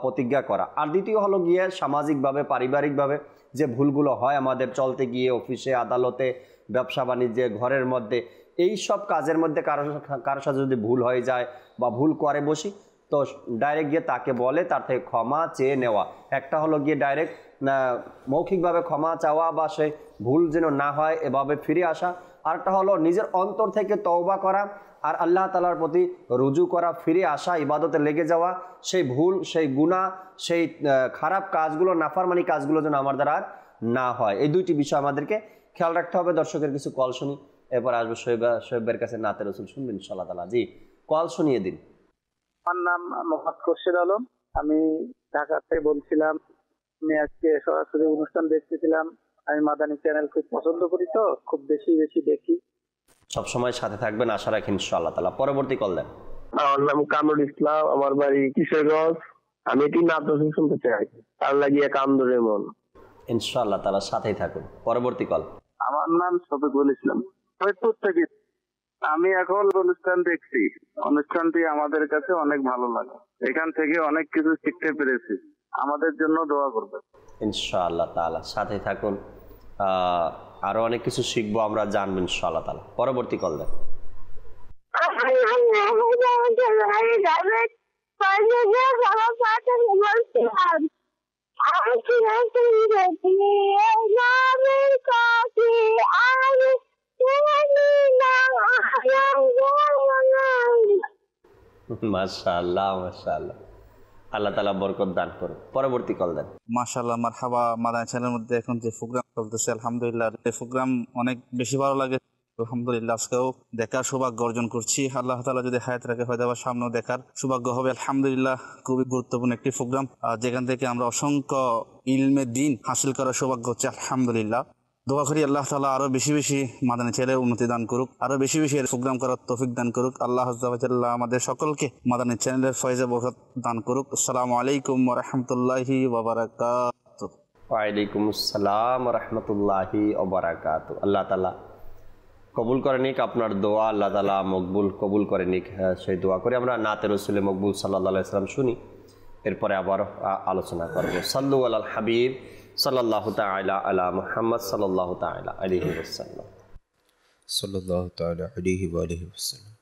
প্রতিজ্ঞা করা। আর দ্বিতীয় হলো গিয়ে সামাজিকভাবে, পারিবারিকভাবে যে ভুলগুলো হয় আমাদের চলতে গিয়ে, অফিসে, আদালতে, ব্যবসা বাণিজ্যে, ঘরের মধ্যে, এই সব কাজের মধ্যে কারোর সাথে যদি ভুল হয়ে যায় বা ভুল করে বসি, তো ডাইরেক্ট গিয়ে তাকে বলে তার থেকে ক্ষমা চেয়ে নেওয়া। একটা হলো গিয়ে ডাইরেক্ট মৌখিকভাবে ক্ষমা চাওয়া বা সেই ভুল যেন না হয় এভাবে ফিরে আসা। আরেকটা হলো নিজের অন্তর থেকে তওবা করা আর আল্লাহ তাআলার প্রতি রুজু করা, ফিরে আসা, ইবাদতে লেগে যাওয়া, সেই ভুল, সেই গুনাহ, সেই খারাপ কাজগুলো, নাফরমানি কাজগুলো যেন আমার দ্বারা না হয়। এই দুইটি বিষয় আমাদেরকে খেয়াল রাখতে হবে। দর্শকের কিছু কল শুনি, এরপর আসবো শোয়েবের কাছে নাতে রসুল শুনবেন ইনশাআল্লাহ তাআলা। জি, কল শুনিয়ে দিন। আমার নাম মোহাম্মদ খোরশেদ আলম, আমি ঢাকা থেকে বলছিলাম। আমি আজকে সরাসরি অনুষ্ঠান দেখতেছিলাম। আমি মাদানী চ্যানেল খুব পছন্দ করি, তো খুব বেশি দেখি। সবসময় সাথে থাকবেন আশা রাখি ইনশাআল্লাহ তাআলা। পরবর্তী কল দেন। আমার নাম কামরুল ইসলাম, আমার বাড়ি কিশোরগঞ্জ। আমি এটি নাত রসুল শুনতে চাই, তার লাগিয়ে কান্দরে মন। ইনশাআল্লাহ তাআলা সাথেই থাকুন। পরবর্তী কল। আমার নাম শফিকুল ইসলাম, ফরিদপুর থেকে। আমি এখন অনুষ্ঠান দেখছি, অনুষ্ঠানটি আমাদের কাছে অনেক ভালো লাগে, এখান থেকে অনেক কিছু শিখতে পেরেছি। আমাদের জন্য দোয়া করবেন। ইনশাআল্লাহ তাআলা সাথেই থাকুন, আরো অনেক কিছু শিখবো আমরা, জানবো ইনশাআল্লাহ তাআলা। পরবর্তী কল দেন। মাশাআল্লাহ মাশাআল্লাহ, আল্লাহ তাআলা বরকত দান করুন। পরবর্তী কল দেন। মাশাআল্লাহ, মারহাবা। মাদানী চ্যানেলের মধ্যে এখন যে প্রোগ্রাম চলতেছে, আলহামদুলিল্লাহ এই প্রোগ্রাম অনেক বেশি ভালো লাগে। আলহামদুলিল্লাহ আজকেও দেখার সৌভাগ্য অর্জন করছি। আল্লাহ তাআলা যদি হায়াত রাখে হয়তো আবার সামনেও দেখার সৌভাগ্য হবে। আলহামদুলিল্লাহ খুবই গুরুত্বপূর্ণ একটি প্রোগ্রাম, যেখান থেকে আমরা অসংখ্য ইলমে দিন হাসিল করার সৌভাগ্য হচ্ছে। আলহামদুলিল্লাহ দোয়া করি আল্লাহ তাআলা আরো বেশি বেশি মাদানী চ্যানেলের উন্নতি দান করুক, আরো বেশি বেশি প্রোগ্রাম করার তৌফিক দান করুক। আল্লাহ আযজা ওয়া জাল্লা আমাদের সকলকে মাদানী চ্যানেলের ফয়জে বরকত দান করুক। আসসালামু আলাইকুম ওয়া রাহমাতুল্লাহি ওয়া বারাকাতুহু। ওয়া আলাইকুম আসসালাম ওয়া রাহমাতুল্লাহি ওয়া বারাকাতুহু। আল্লাহ তাআলা কবুল করে নিক আপনার দোয়া, আল্লাহ তাআলা মকবুল কবুল করে নিক, সেই দোয়া করে আমরা নাতে রাসূলে মকবুল সাল্লাল্লাহু আলাইহি ওয়াসাল্লাম শুনি, এরপরে আবার আলোচনা করব। সাল্লু আলাল হাবিব সাল্লাল্লাহু তাআলা আলা মুহাম্মদ সাল্লাল্লাহু তাআলা আলাইহি ওয়াসাল্লাম। সাল্লাল্লাহু তাআলা আলাইহি ওয়া আলিহি ওয়াসাল্লাম।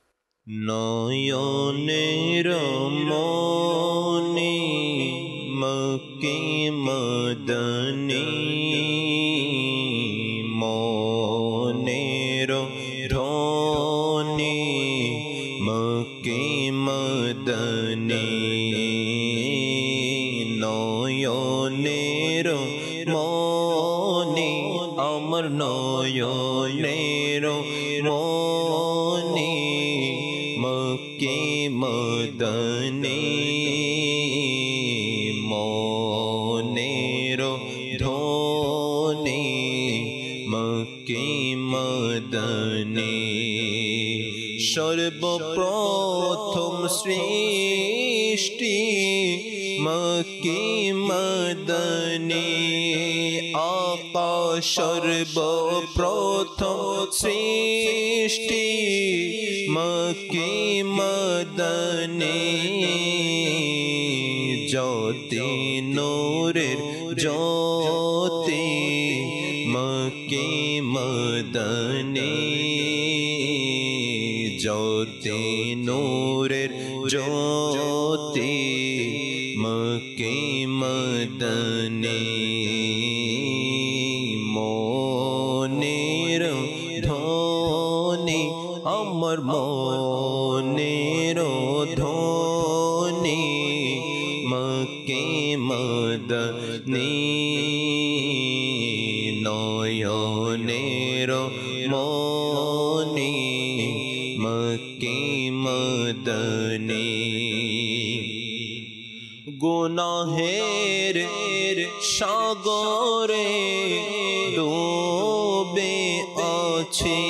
নয়নের মনি মক্কে মদনী, মনের ধনি মক্কে মদনী, নয়নের মনি আমার নয়নের মনি মক্কে মদনী, মনের ধনি মক্কে মদনী। সর্বপ্রথম সৃষ্টি মক্কে মদনী, আকা সর্বপ্রথম সৃষ্টি মক্কে মদনী, জ্যোতি নূরের জ্যোতি মক্কে মদনী, জ্যোতি নূরের জ্যোতি মক্কে মদনী, মনের ধনি আমার মনের ধনি মক্কে মদনী, নয়নের মনি মক্কে মদনী। গুনাহের সাগরে ডুবে আছে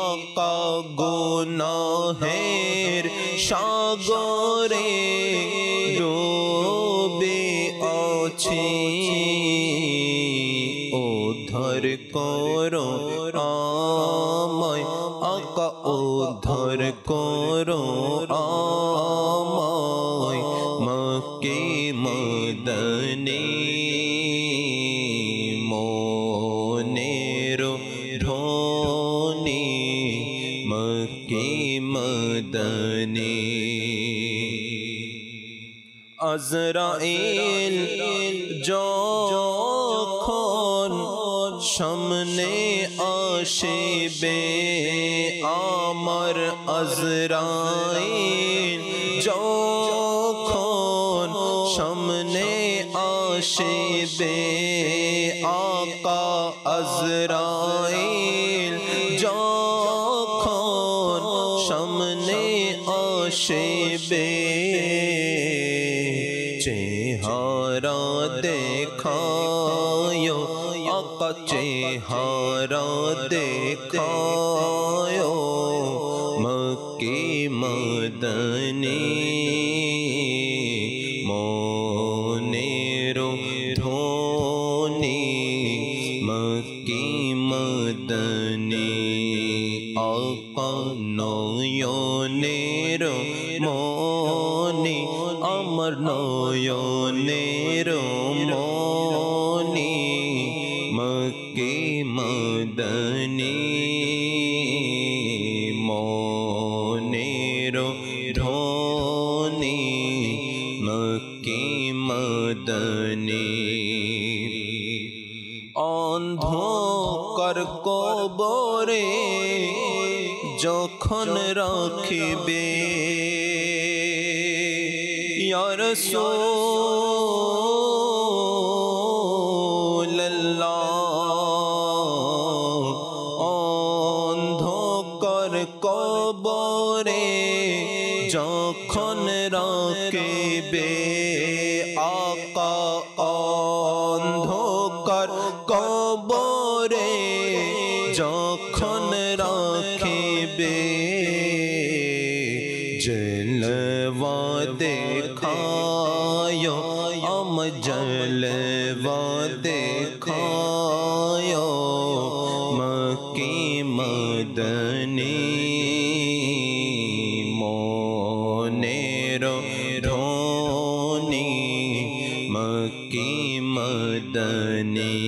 আকা, গুনাহের সাগরে ডুবে আছে, উদ্ধার করো আমায় আকা, উদ্ধার করো আমায় মক্কে মদনী, মনের ধনি মক্কে মদনী। আজরাইল যখন সামনে আসিবে আমার, আজরাইল যখন সামনে আসিবে আকা, আজরাইল যখন সামনে আসিবে, চেহারা দেখায় আকা, চেহারা দেখায় মক্কে মদনী, মক্কি মদনী আকা নয়নের মনি আমার নয়নের মনি মক্কি মদনী মনের ধনি মক্কি মদনী অন্ধকার কবরে যখন রাখিবে ইয়া রাসূলুল্লাহ অন্ধকার কবরে যখন রাখিবে আকা অন্ধকার কবরে যখন রাখিবে জলওয়া দেখায় আম জলওয়া দেখায় মক্কি মদনী মনের ধনি মক্কি মদনী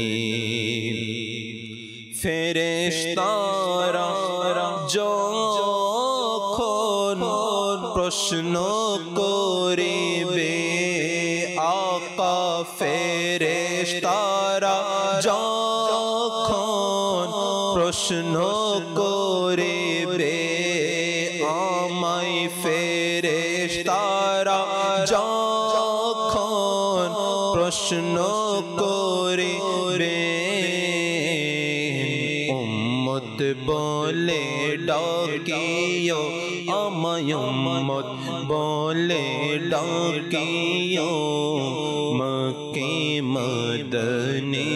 ফেরেশতারা যখন প্রশ্ন করিবে আকা ফেরেশতারা যখন প্রশ্ন করিবে আমায় ফেরেশতারা যখন প্রশ্ন করিবে উম্মত বলে ডাকিও আমায় উম্মত বলে ডাকিও মক্কি মদনী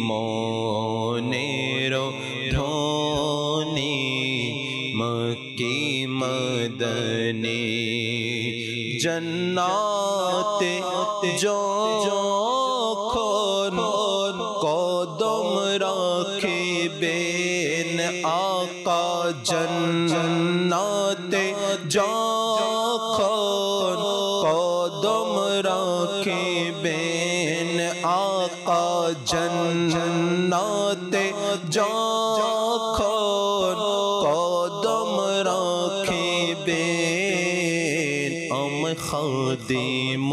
মনের ধনি মক্কি মদনী জান্নাতে যখন কদম রাখিবেন আকা জান্নাতে যখন কদম রাখিবেন আকা জান্নাতে যখন কদম রাখিবেন আম খাদিম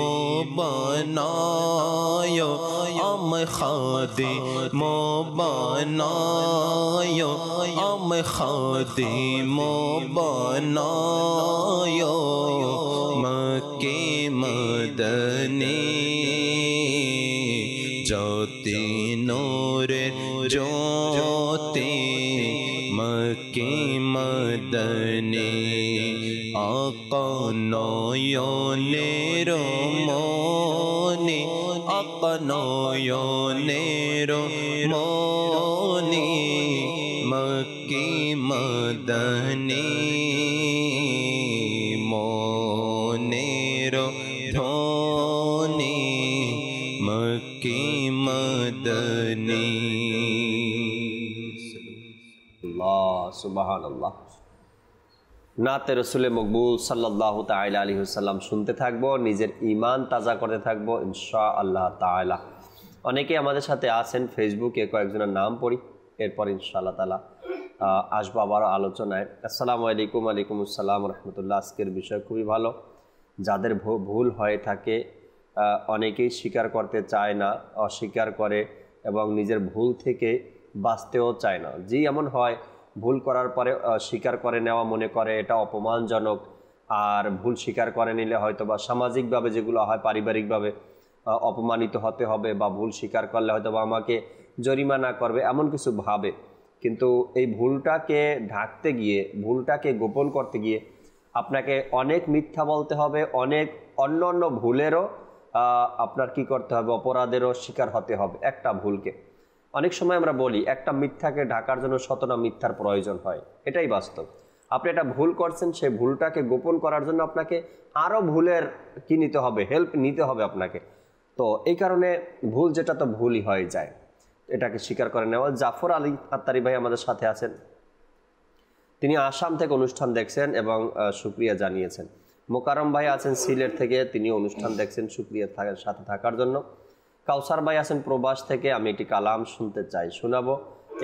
বানায় আম খাদিম বানায় আম খাদিম বানায় মক্কি মদনী জ্যোতি নূরের জ্যোতি মক্কি মদনী আকা নয়নের মনি আকা নয়নের মনি মক্কি মদনী মনের ধনি মক্কি মদনী আল্লাহ সুবহানাল্লাহ। নাতে রসুলে মকবুল সাল্লাল্লাহু তাআলা আলাইহি ওয়াসাল্লাম শুনতে থাকবো, নিজের ঈমান তাজা করতে থাকবো ইনশাআল্লাহ তাআলা। অনেকে আমাদের সাথে আছেন ফেসবুকে, কয়েকজনের নাম পড়ি, এরপর ইনশাআল্লাহ তাআলা আসবো আবার আলোচনায়। আসসালামু আলাইকুম। ওয়ালাইকুম আসসালাম রহমতুল্লাহ। আজকের বিষয় খুবই ভালো। যাদের ভুল হয়ে থাকে অনেকেই স্বীকার করতে চায় না, অস্বীকার করে এবং নিজের ভুল থেকে বাঁচতেও চায় না। জি, এমন হয় ভুল করার পরে স্বীকার করে নেওয়া মনে করে এটা অপমানজনক, আর ভুল স্বীকার করে নিলে হয়তো বা সামাজিকভাবে যেগুলো হয় পারিবারিকভাবে অপমানিত হতে হবে, বা ভুল স্বীকার করলে হয়তো বা আমাকে জরিমানা করবে, এমন কিছু ভাবে। কিন্তু এই ভুলটাকে ঢাকতে গিয়ে, ভুলটাকে গোপন করতে গিয়ে আপনাকে অনেক মিথ্যা বলতে হবে, অনেক অন্য অন্য ভুলেরও আপনার কি করতে হবে, অপরাধেরও শিকার হতে হবে একটা ভুলকে। অনেক সময় আমরা বলি একটা মিথ্যাকে ঢাকার জন্য শতটা মিথ্যার প্রয়োজন হয়, এটাই বাস্তব। আপনি একটা ভুল করছেন, সেই ভুলটাকে গোপন করার জন্য আপনাকে আরও ভুলের কি নিতে হবে, হেল্প নিতে হবে আপনাকে। তো এই কারণে ভুল যেটা তো ভুলই হয়ে যায়, এটাকে স্বীকার করে নেওয়া। জাফর আলী আত্তারি ভাই আমাদের সাথে আছেন, তিনি আসাম থেকে অনুষ্ঠান দেখছেন এবং শুকরিয়া জানিয়েছেন। মোকারম ভাই আছেন সিলেট থেকে, তিনি অনুষ্ঠান দেখছেন, শুকরিয়া সাথে থাকার জন্য। কাউসার ভাই আছেন প্রবাস থেকে, আমি একটি কালাম শুনতে চাই, শোনাবো,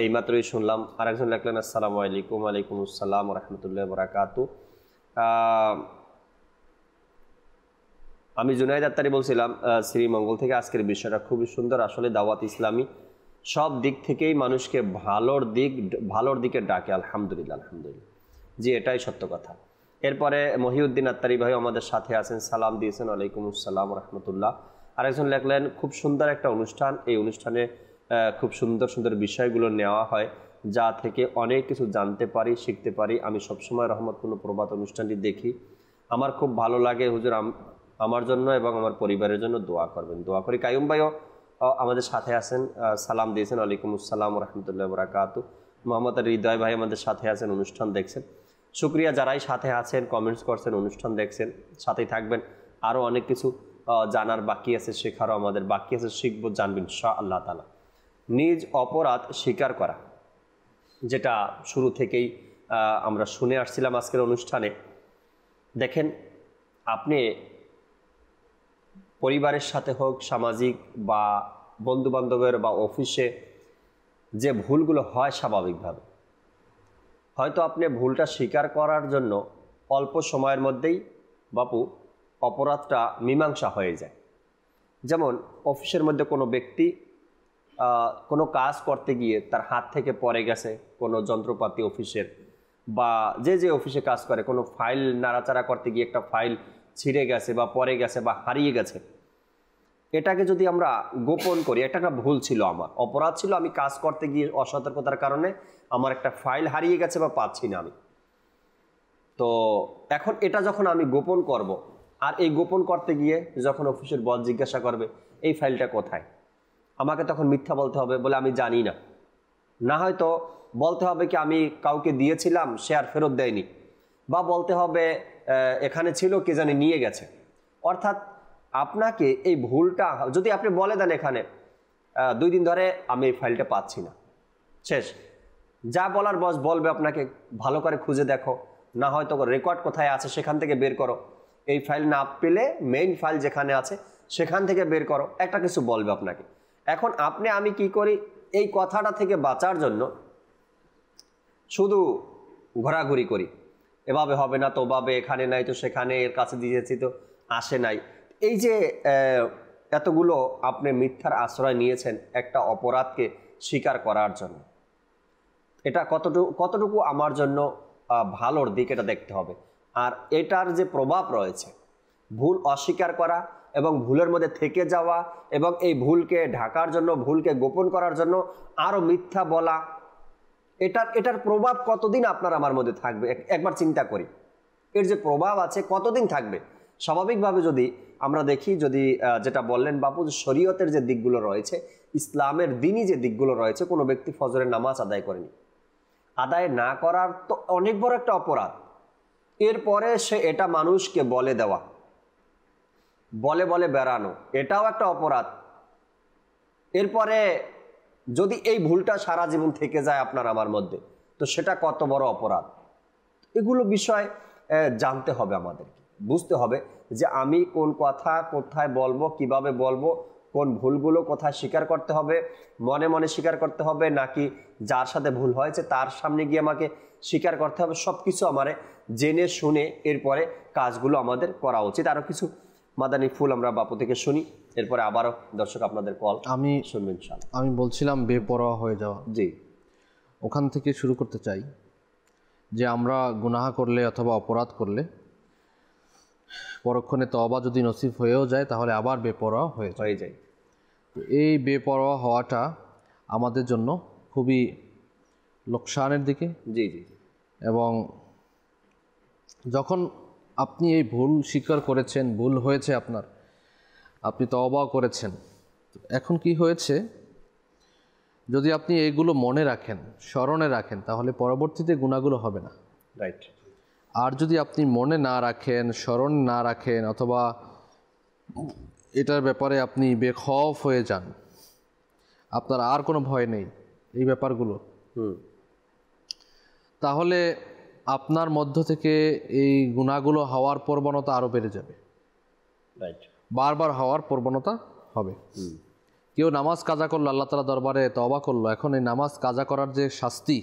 এইমাত্রই শুনলাম। আরেকজন লিখলেন আসসালামু আলাইকুম। ওয়ালাইকুম আসসালাম রহমতুল্লাহ বরাকাতু। আমি জুনাইদ আত্তারি বলছিলাম শ্রীমঙ্গল থেকে। আজকের বিষয়টা খুবই সুন্দর। আসলে দাওয়াত ইসলামী সব দিক থেকেই মানুষকে ভালোর দিকে ডাকে। আলহামদুলিল্লাহ, আলহামদুলিল্লাহ, জি, এটাই সত্য কথা। এরপরে মহিউদ্দিন আত্তারি ভাই আমাদের সাথে আছেন, সালাম দিয়েছেন, ওয়ালাইকুম আসসালাম রহমতুল্লাহ। আরেকজন লেখলেন খুব সুন্দর একটা অনুষ্ঠান, এই অনুষ্ঠানে খুব সুন্দর সুন্দর বিষয়গুলো নেওয়া হয়, যা থেকে অনেক কিছু জানতে পারি, শিখতে পারি। আমি সবসময় রহমতপূর্ণ প্রভাত অনুষ্ঠানটি দেখি, আমার খুব ভালো লাগে। হুজুর আমার জন্য এবং আমার পরিবারের জন্য দোয়া করবেন। দোয়া করি। কায়ুম ভাইও আমাদের সাথে আছেন, সালাম দিয়েছেন, ওয়ালাইকুম আসসালাম রহমতুল্লাহ বরাকাতু। মোহাম্মদ হৃদয় ভাই আমাদের সাথে আছেন, অনুষ্ঠান দেখছেন। শুক্রিয়া যারাই সাথে আছেন, কমেন্টস করছেন, অনুষ্ঠান দেখছেন, সাথেই থাকবেন। আরও অনেক কিছু জানার বাকি আছে, শেখারও আমাদের বাকি আছে, শিখবো, জানবেন ইনশাআল্লাহ তাআলা। নিজ অপরাধ স্বীকার করা, যেটা শুরু থেকেই আমরা শুনে আসছিলাম আজকের অনুষ্ঠানে। দেখেন, আপনি পরিবারের সাথে হোক, সামাজিক বা বন্ধুবান্ধবের বা অফিসে যে ভুলগুলো হয় স্বাভাবিকভাবে, হয়তো আপনি ভুলটা স্বীকার করার জন্য অল্প সময়ের মধ্যেই বাপু অপরাধটা মীমাংসা হয়ে যায়। যেমন অফিসের মধ্যে কোনো ব্যক্তি কোনো কাজ করতে গিয়ে তার হাত থেকে পড়ে গেছে কোনো যন্ত্রপাতি অফিসের, বা যে অফিসে কাজ করে কোনো ফাইল নাড়াচাড়া করতে গিয়ে একটা ফাইল ছিঁড়ে গেছে বা পড়ে গেছে বা হারিয়ে গেছে। এটাকে যদি আমরা গোপন করি, একটা ভুল ছিল, আমার অপরাধ ছিল, আমি কাজ করতে গিয়ে অসতর্কতার কারণে আমার একটা ফাইল হারিয়ে গেছে বা পাচ্ছি না আমি। তো এখন এটা যখন আমি গোপন করব, আর এই গোপন করতে গিয়ে যখন অফিসের বস জিজ্ঞাসা করবে এই ফাইলটা কোথায়, আমাকে তখন মিথ্যা বলতে হবে, বলে আমি জানি না। না হয়তো বলতে হবে কি আমি কাউকে দিয়েছিলাম, সে আর ফেরত দেয়নি, বা বলতে হবে এখানে ছিল, কে জানি নিয়ে গেছে। অর্থাৎ আপনাকে এই ভুলটা যদি আপনি বলে দেন এখানে 2 দিন ধরে আমি এই ফাইলটা পাচ্ছি না, শেষ। যা বলার বস বলবে আপনাকে ভালো করে খুঁজে দেখো, না হয়তো রেকর্ড কোথায় আছে সেখান থেকে বের করো, এই ফাইল না পেলে মেইন ফাইল যেখানে আছে সেখান থেকে বের করো, একটা কিছু বলবে আপনাকে। এখন আমি কি করি, এই কথাটা থেকে বাঁচার জন্য শুধু ঘোরাঘুরি করি, এভাবে হবে না তো, ওভাবে, এখানে নাই তো সেখানে, এর কাছে দিয়েছি তো আসে নাই। এই যে এতগুলো আপনি মিথ্যার আশ্রয় নিয়েছেন একটা অপরাধকে স্বীকার করার জন্য, এটা কতটুকু আমার জন্য ভালোর দিক, এটা দেখতে হবে। আর এটার যে প্রভাব রয়েছে, ভুল অস্বীকার করা এবং ভুলের মধ্যে থেকে যাওয়া এবং এই ভুলকে ঢাকার জন্য, ভুলকে গোপন করার জন্য আরও মিথ্যা বলা, এটার প্রভাব কতদিন আপনার আমার মধ্যে থাকবে একবার চিন্তা করি। এর যে প্রভাব আছে কতদিন থাকবে। স্বাভাবিকভাবে যদি আমরা দেখি, যদি যেটা বললেন বাপু, শরীয়তের যে দিকগুলো রয়েছে, ইসলামের দিনই যে দিকগুলো রয়েছে, কোনো ব্যক্তি ফজরের নামাজ আদায় করেনি, আদায় না করার তো অনেক বড় একটা অপরাধ। এরপরে সে এটা মানুষকে বলে দেওয়া, বলে বেড়ানো, এটাও একটা অপরাধ। এরপরে যদি এই ভুলটা সারা জীবন থেকে যায় আপনার আমার মধ্যে, তো সেটা কত বড় অপরাধ। এগুলো বিষয় জানতে হবে, আমাদেরকে বুঝতে হবে যে আমি কোন কথা কোথায় বলবো, কিভাবে বলবো, কোন ভুলগুলো কোথায় স্বীকার করতে হবে, মনে মনে স্বীকার করতে হবে, নাকি যার সাথে ভুল হয়েছে তার সামনে গিয়ে আমাকে স্বীকার করতে হবে। সব কিছু আমারে জেনে শুনে এরপরে কাজগুলো আমাদের করা উচিত। আরও কিছু মাদানী ফুল আমরা বাপু থেকে শুনি, এরপরে আবারও দর্শক আপনাদের কল শুনবেন। আমি বলছিলাম বেপরোয়া হয়ে যাওয়া, জি, ওখান থেকে শুরু করতে চাই যে আমরা গুনাহ করলে অথবা অপরাধ করলে পরক্ষণে তওবা যদি নসিব হয়েও যায়, তাহলে আবার বেপরোয়া হয়ে যায়। এই বেপরোয়া হওয়াটা আমাদের জন্য খুবই লোকসানের দিকে। জি জি। এবং যখন আপনি এই ভুল স্বীকার করেছেন, ভুল হয়েছে আপনার, আপনি তওবা করেছেন, এখন কি হয়েছে, যদি আপনি এইগুলো মনে রাখেন, স্মরণে রাখেন, তাহলে পরবর্তীতে গুনাহগুলো হবে না। রাইট। আর যদি আপনি মনে না রাখেন, স্মরণ না রাখেন, অথবা এটার ব্যাপারে আপনি বেখৌফ হয়ে যান, আপনার আর কোনো ভয় নেই এই ব্যাপারগুলো, তাহলে আপনার মধ্য থেকে এই গুনাহগুলো হওয়ার প্রবণতা আরও বেড়ে যাবে, বারবার হওয়ার প্রবণতা হবে। কেউ নামাজ কাজা করলো, আল্লাহ তাআলা দরবারে তওবা করলো, এখন এই নামাজ কাজা করার যে শাস্তি,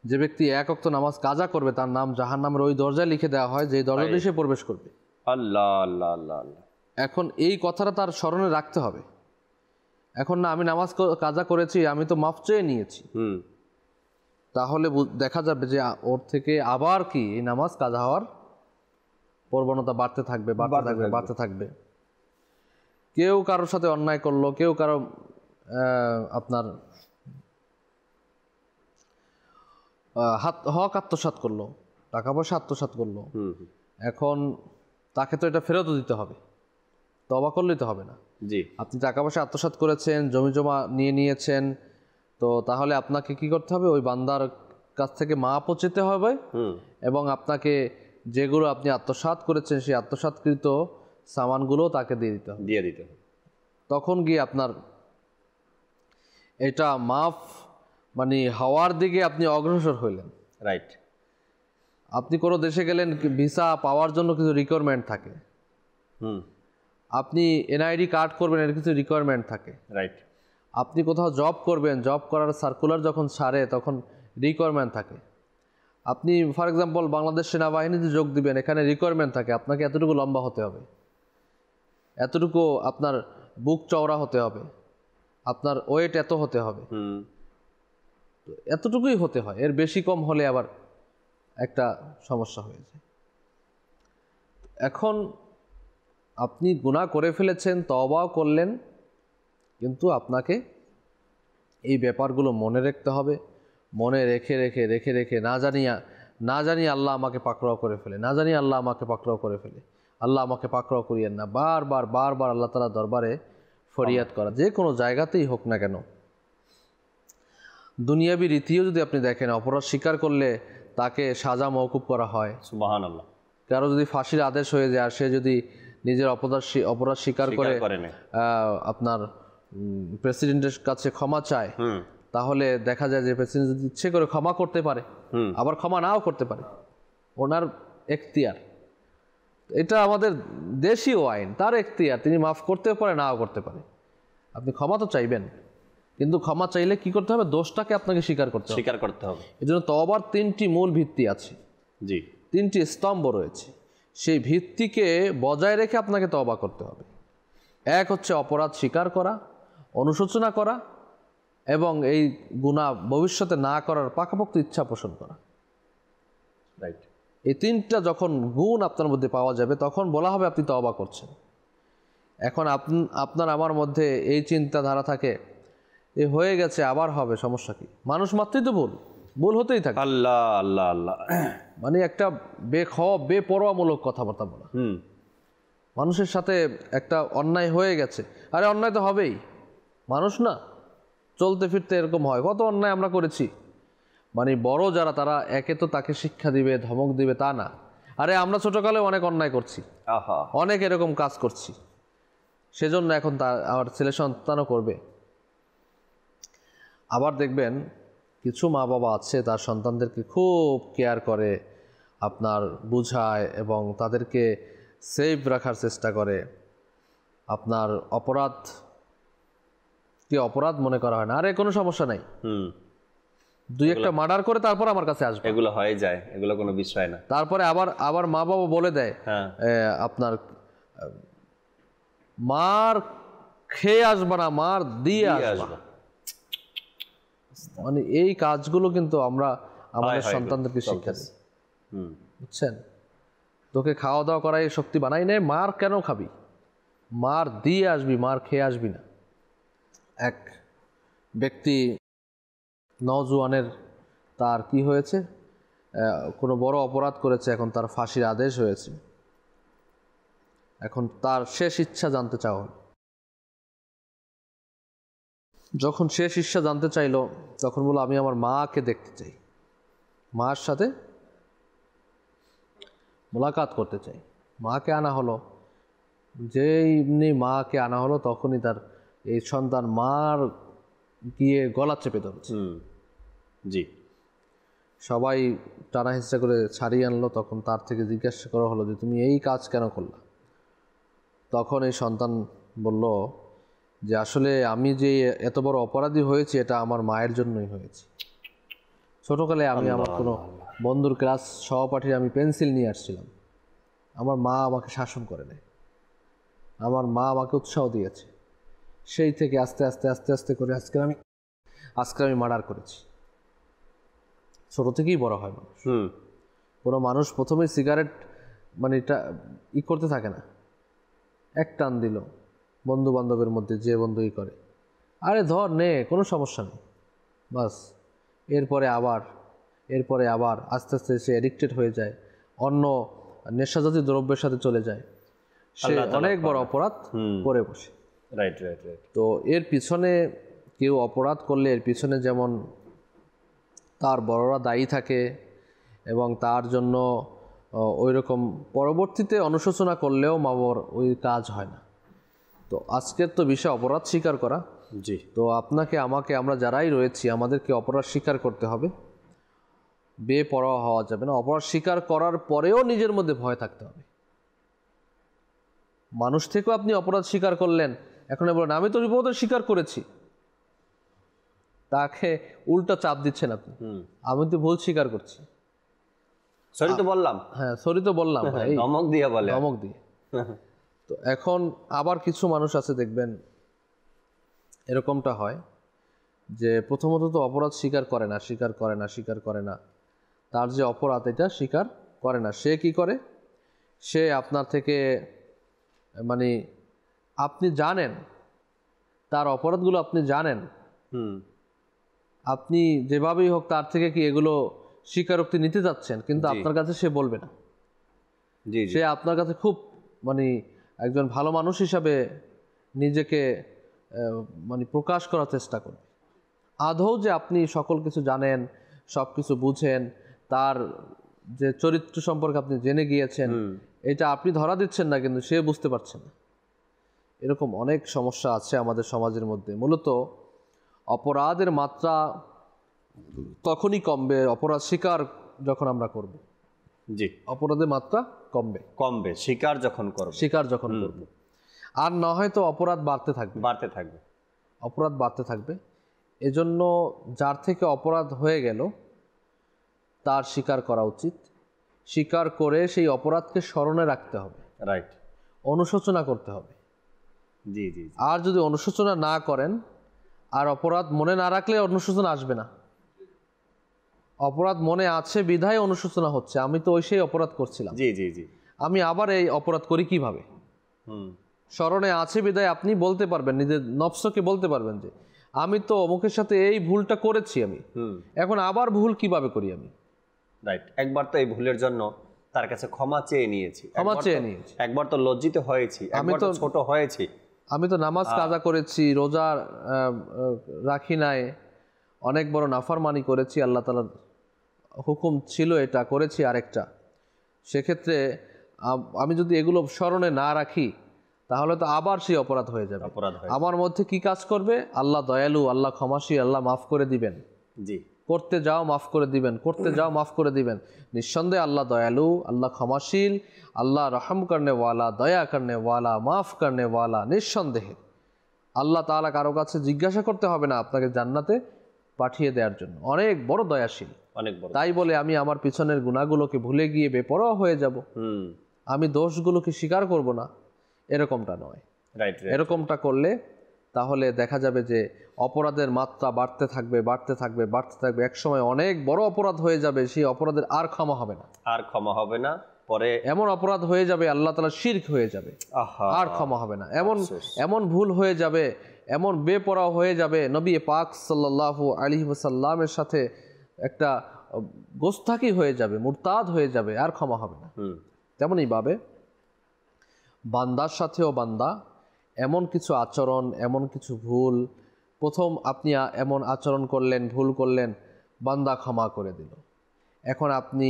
যে ব্যক্তি এক ওয়াক্ত নামাজ কাজা করবে তার নাম জাহান্নামের ওই দরজায় লিখে দেওয়া হয় যে দরজা দিয়ে সে প্রবেশ করবে। আল্লাহ আল্লাহ আল্লাহ আল্লাহ। এখন এই কথাটা তার স্মরণে রাখতে হবে। এখন না আমি নামাজ কাজা করেছি, আমি তো মাফ চেয়ে নিয়েছি, তাহলে দেখা যাবে যে ওর থেকে আবার কি এই নামাজ কাজা হওয়ার প্রবণতা বাড়তে থাকবে, বাড়তে থাকবে, বাড়তে থাকবে। কেউ কারোর সাথে অন্যায় করলো, কেউ কারো আপনার হক আত্মসাৎ করলো, টাকা পয়সা আত্মসাৎ করলো, এখন তাকে তো এটা ফেরতও দিতে হবে, তওবা করলেই তো হবে না। জি, আপনি টাকা পয়সা আত্মসাৎ করেছেন, জমি জমা নিয়েছেন, তো তাহলে আপনাকে কি করতে হবে? ওই বান্দার কাছ থেকে মাপও চেতে হবে এবং আপনাকে যেগুলো আপনি আত্মসাৎ করেছেন সেই আত্মসাৎকৃত সামানগুলো তাকে দিয়ে দিতে হবে। তখন গিয়ে আপনার এটা মাফ মানে হওয়ার দিকে আপনি অগ্রসর হইলেন। রাইট। আপনি কোনো দেশে গেলেন, ভিসা পাওয়ার জন্য কিছু রিকোয়ারমেন্ট থাকে, আপনি এনআইডি কার্ড করবেন, এর কিছু রিকোয়ারমেন্ট থাকে। রাইট। আপনি কোথাও জব করবেন, জব করার সার্কুলার যখন ছাড়ে তখন রিকোয়ারমেন্ট থাকে। আপনি ফর এক্সাম্পল বাংলাদেশ সেনাবাহিনীতে যোগ দিবেন, এখানে রিকোয়ারমেন্ট থাকে আপনাকে এতটুকু লম্বা হতে হবে, এতটুকু আপনার বুক চওড়া হতে হবে, আপনার ওয়েট এত হতে হবে, এতটুকুই হতে হয়, এর বেশি কম হলে আবার একটা সমস্যা হয়ে যায়। এখন আপনি গুনাহ করে ফেলেছেন, তওবাও করলেন, কিন্তু আপনাকে এই ব্যাপারগুলো মনে রাখতে হবে। মনে রেখে রেখে রেখে রেখে না জানি আল্লাহ আমাকে পাকড়াও করে ফেলে, না জানি আল্লাহ আমাকে পাকড়াও করে ফেলে, আল্লাহ আমাকে পাকড়াও করিয়েন না, বারবার বারবার আল্লাহ তাআলার দরবারে ফরিয়াদ করা, যে কোনো জায়গাতেই হোক না কেন। দুনিয়াবি রীতিও যদি আপনি দেখেন, অপরাধ স্বীকার করলে তাকে সাজা মওকুফ করা হয়। সুবহানাল্লাহ। কারো যদি ফাঁসির আদেশ হয়ে যায় আর সে যদি নিজের অপরাধ স্বীকার করে আপনার প্রেসিডেন্টের কাছে ক্ষমা চায়, তাহলে দেখা যায় যে প্রেসিডেন্ট যদি ইচ্ছে করে ক্ষমা করতে পারে, আবার ক্ষমা নাও করতে পারে, ওনার এখতিয়ার। এটা আমাদের দেশীয় আইন, তার এখতিয়ার, তিনি মাফ করতেও পারে নাও করতে পারে। আপনি ক্ষমা তো চাইবেন, কিন্তু ক্ষমা চাইলে কি করতে হবে? দোষটাকে আপনাকে স্বীকার করতে হবে। এই জন্য তওবার 3টি মূল ভিত্তি আছে, জি, 3টি স্তম্ভ রয়েছে। সেই ভিত্তিকে বজায় রেখে আপনাকে তওবা করতে হবে। এক হচ্ছে অপরাধ স্বীকার করা, অনুশোচনা করা, এবং এই গুনাহ ভবিষ্যতে না করার পাকাপোক্ত ইচ্ছা পোষণ করা। রাইট। এই 3টা যখন গুণ আপনার মধ্যে পাওয়া যাবে তখন বলা হবে আপনি তওবা করছেন। এখন আপনার আমার মধ্যে এই চিন্তাধারা থাকে, এ হয়ে গেছে আবার হবে, সমস্যা কি? মানুষ মাত্রই তো ভুল হতেই থাকে। আল্লাহ আল্লাহ আল্লাহ, মানে একটা বেপরোয়ামূলক কথাবার্তা বলা। মানুষের সাথে একটা অন্যায় হয়ে গেছে, আরে অন্যায় তো হবেই, মানুষ না, চলতে ফিরতে এরকম হয়, কত অন্যায় আমরা করেছি। মানে বড় যারা তারা একে তো তাকে শিক্ষা দিবে, ধমক দিবে তা না, আরে আমরা ছোটকালে অনেক অন্যায় করছি, অনেক এরকম কাজ করছি, সেজন্য এখন আমার ছেলে সন্তানও করবে। আবার দেখবেন কিছু মা বাবা আছে তার সন্তানদেরকে খুব কেয়ার করে, আপনার বুঝায় এবং তাদেরকে সেফ রাখার চেষ্টা করে। আপনার অপরাধ মনে করা হয় না, আরে কোনো সমস্যা নাই, 2-1টা মার্ডার করে তারপর আমার কাছে আসবে, এগুলো হয়ে যায়, এগুলো কোনো বিষয় না। তারপরে আবার মা বাবা বলে দেয় আপনার মার খেয়ে আসবা না, মার দিয়ে আসবা। মানে এই কাজগুলো কিন্তু আমরা আমাদের সন্তানদেরকে শিক্ষা দিই, বুঝছেন? তোকে খাওয়া দাওয়া করাই শক্তি বানাই নেই, মার কেন খাবি? মার দিয়ে আসবি, মার খেয়ে আসবি না। এক ব্যক্তি নওজোয়ানের, তার কি হয়েছে, কোনো বড় অপরাধ করেছে, এখন তার ফাঁসির আদেশ হয়েছে। এখন তার শেষ ইচ্ছা জানতে চাওয়া হল। যখন শেষ ইচ্ছা জানতে চাইলো তখন বলল, আমি আমার মাকে দেখতে চাই, মার সাথে মোলাকাত করতে চাই। মাকে আনা হলো, যেমনি মাকে আনা হলো তখনই তার এই সন্তান মার গিয়ে গলা চেপে ধরছে। জি। সবাই টানা হিচড়া করে ছাড়িয়ে আনলো, তখন তার থেকে জিজ্ঞাসা করা হলো যে তুমি এই কাজ কেন করলা? তখন এই সন্তান বলল যে আসলে আমি যে এত বড় অপরাধী হয়েছি এটা আমার মায়ের জন্যই হয়েছে। ছোটোকালে আমি আমার কোনো বন্ধুর ক্লাস সহপাঠীর আমি পেন্সিল নিয়ে আসছিলাম, আমার মা আমাকে শাসন করে নেয়, আমার মা আমাকে উৎসাহ দিয়েছে, সেই থেকে আস্তে আস্তে আস্তে আস্তে করে আজকে আমি মার্ডার করেছি। ছোটো থেকেই বড় হয় মানুষ। কোনো মানুষ প্রথমে সিগারেট মানে এটা করতে থাকে না, এক টান দিল বন্ধু বান্ধবের মধ্যে, যে বন্ধুই করে আরে ধর নে কোনো সমস্যা নেই, বাস এরপরে আবার আস্তে আস্তে সে অ্যাডিক্টেড হয়ে যায়, অন্য নেশাজাতীয় দ্রব্যের সাথে চলে যায়, সে অনেক বড় অপরাধ করে বসে। Right right right. তো এর পিছনে কেউ অপরাধ করলে এর পিছনে যেমন তার বড়রা দায়ী থাকে এবং তার জন্য ওই রকম পরবর্তীতে অনুশোচনা করলেও মা বাবার ওই কাজ হয় না। তো আজকের তো বিষয় অপরাধ স্বীকার করা। জি। তো আপনাকে আমাকে আমরা যারাই রয়েছি আমাদেরকে অপরাধ স্বীকার করতে হবে, বেপরোয়া হওয়া যাবে না। অপরাধ স্বীকার করার পরেও নিজের মধ্যে ভয় থাকতে হবে। মানুষ থেকেও আপনি অপরাধ স্বীকার করলেন, এখন বলেন আমি তো বিপদ স্বীকার করেছি, তাকে উল্টা চাপ দিচ্ছেন আপনি, আমি তো ভুল স্বীকার করছি, সরি তো বললাম, হ্যাঁ সরি তো বললাম, ধমক দিয়ে বলে, ধমক দিয়ে। তো এখন আবার কিছু মানুষ আছে দেখবেন এরকমটা হয় যে প্রথমত তো অপরাধ স্বীকার করে না, তার যে অপরাধ এটা স্বীকার করে না। সে কি করে, সে আপনার থেকে মানে আপনি জানেন তার অপরাধগুলো, আপনি জানেন, আপনি যেভাবেই হোক তার থেকে কি এগুলো স্বীকারোক্তি নিতে যাচ্ছেন, কিন্তু আপনার কাছে সে বলবে না। সে আপনার কাছে খুব মানে একজন ভালো মানুষ হিসাবে নিজেকে মানে প্রকাশ করার চেষ্টা করবে। আদৌ যে আপনি সকল কিছু জানেন, সব কিছু বুঝেন, তার যে চরিত্র সম্পর্কে আপনি জেনে গিয়েছেন, এটা আপনি ধরা দিচ্ছেন না, কিন্তু সে বুঝতে পারছে না। এরকম অনেক সমস্যা আছে আমাদের সমাজের মধ্যে। মূলত অপরাধের মাত্রা তখনই কমবে অপরাধ স্বীকার যখন আমরা করব। জি, অপরাধের মাত্রা কমবে স্বীকার যখন করব। আর না হয়তো অপরাধ বাড়তে থাকবে। এজন্য যার থেকে অপরাধ হয়ে গেল তার স্বীকার করা উচিত, স্বীকার করে সেই অপরাধকে স্মরণে রাখতে হবে, রাইট, অনুশোচনা করতে হবে। জি। আর যদি অনুশোচনা না করেন, আর অপরাধ মনে না রাখলে অনুশোচনা আসবে না। অপরাধ মনে আছে বিধায় অনুশোচনা হচ্ছে, আমি তো সেই অপরাধ করছিলাম, জি, আমি আবার এই অপরাধ করি কিভাবে। স্মরণে আছে বিধায় আপনি বলতে পারবেন, নিজের নফসকে বলতে পারবেন যে আমি তো অমুকের সাথে এই ভুলটা করেছি, আমি এখন আবার ভুল কিভাবে করি আমি। রাইট, একবার তো এই ভুলের জন্য তার কাছে ক্ষমা চেয়ে নিয়েছি, একবার তো লজ্জিত হয়েছি, একবার তো ছোট হয়েছি, আমি তো নামাজ কাজা করেছি, রোজা রাখি নাই, অনেক বড় নাফরমানি করেছি, আল্লাহ তাআলার হুকুম ছিল এটা করেছি আরেকটা। সেক্ষেত্রে আমি যদি এগুলো স্মরণে না রাখি তাহলে তো আবার সেই অপরাধ হয়ে যাবে। আমার মধ্যে কি কাজ করবে, আল্লাহ দয়ালু, আল্লাহ ক্ষমাশীল, আল্লাহ মাফ করে দিবেন, জি, করতে যাও মাফ করে দিবেন, করতে যাও মাফ করে দিবেন। নিঃসন্দেহে আল্লাহ দয়ালু, আল্লাহ ক্ষমাশীল, আল্লাহ রহম করনে ওয়ালা, দয়া করনে ওয়ালা, মাফ করনে ওয়ালা। নিঃসন্দেহে আল্লাহ তাআলা কারো কাছে জিজ্ঞাসা করতে হবে না আপনাকে জান্নাতে পাঠিয়ে দেওয়ার জন্য, অনেক বড় দয়াশীল, অনেক বড়। তাই বলে আমি আমার পিছনের গুনাহগুলোকে ভুলে গিয়ে বেপরোয়া হয়ে যাব, আমি দোষগুলোকে স্বীকার করব না, এরকমটা নয়। এরকমটা করলে তাহলে দেখা যাবে যে অপরাধের মাত্রা বাড়তে থাকবে, একসময় অনেক বড় অপরাধ হয়ে যাবে, সেই অপরাধের আর ক্ষমা হবে না, পরে এমন অপরাধ হয়ে যাবে আল্লাহ তাআলা শিরক হয়ে যাবে, আর ক্ষমা হবে না। এমন ভুল হয়ে যাবে, এমন বেপরোয়া হয়ে যাবে, নবী পাক সাল্লাল্লাহু আলাইহি ওয়াসাল্লামের সাথে একটা গোস্তাকি হয়ে যাবে, মুরতাদ হয়ে যাবে, আর ক্ষমা হবে না। তেমনই ভাবে বান্দার সাথেও বান্দা এমন কিছু আচরণ, এমন কিছু ভুল, প্রথম আপনি এমন আচরণ করলেন, ভুল করলেন, বান্দা ক্ষমা করে দিল, এখন আপনি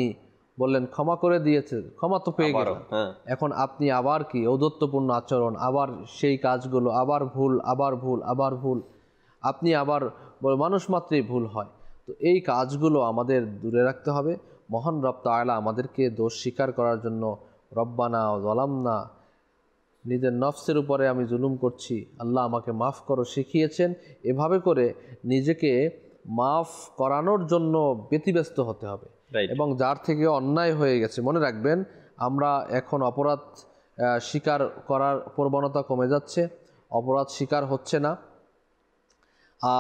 বললেন ক্ষমা করে দিয়েছে, ক্ষমা তো পেয়ে আবারও, গেলেন, হ্যাঁ। এখন আপনি আবার কি ঔদ্ধত্যপূর্ণ আচরণ, আবার সেই কাজগুলো, আবার ভুল, আবার ভুল, আবার ভুল, আপনি আবার মানুষ মাত্রই ভুল হয়। তো এই কাজগুলো আমাদের দূরে রাখতে হবে। মহান রব তাআলা আমাদেরকে দোষ স্বীকার করার জন্য রব্বানা যালামনা, নিজের নফসের উপরে আমি জুলুম করছি, আল্লাহ আমাকে মাফ করো শিখিয়েছেন। এভাবে করে নিজেকে মাফ করানোর জন্য ব্যতিব্যস্ত হতে হবে। Right. এবং যার থেকে অন্যায় হয়ে গেছে, মনে রাখবেন আমরা এখন অপরাধ স্বীকার করার প্রবণতা কমে যাচ্ছে, অপরাধ স্বীকার হচ্ছে না।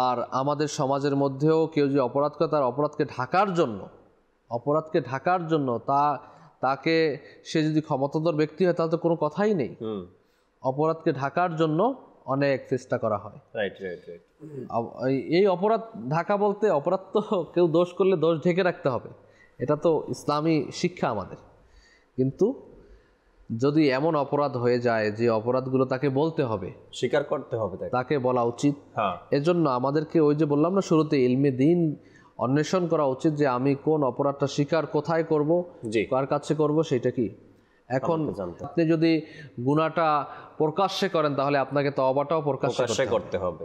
আর আমাদের সমাজের মধ্যেও কেউ যে অপরাধ করে, তার অপরাধকে ঢাকার জন্য তাকে সে যদি ক্ষমতাধর ব্যক্তি হয় তাহলে তো কোনো কথাই নেই। অপরাধকে ঢাকার জন্য অনেক চেষ্টা করা হয়। Right right right. এই অপরাধ ঢাকা বলতে, অপরাধ তো কেউ দোষ করলে দোষ ঢেকে রাখতে হবে, এটা তো ইসলামী শিক্ষা আমাদের। কিন্তু যদি এমন অপরাধ হয়ে যায় যে অপরাধগুলো তাকে বলতে হবে, স্বীকার করতে হবে, তাকে বলা উচিত। হ্যাঁ, এজন্য আমাদেরকে ওই যে বললাম না শুরুতে, ইলমে দ্বীন অন্বেষণ করা উচিত যে আমি কোন অপরাধটা স্বীকার কোথায় করব, কার কাছে করব, সেটা কি। এখন আপনি যদি গুনাহটা প্রকাশ্যে করেন তাহলে আপনাকে তওবাটাও প্রকাশ্যে করতে হবে।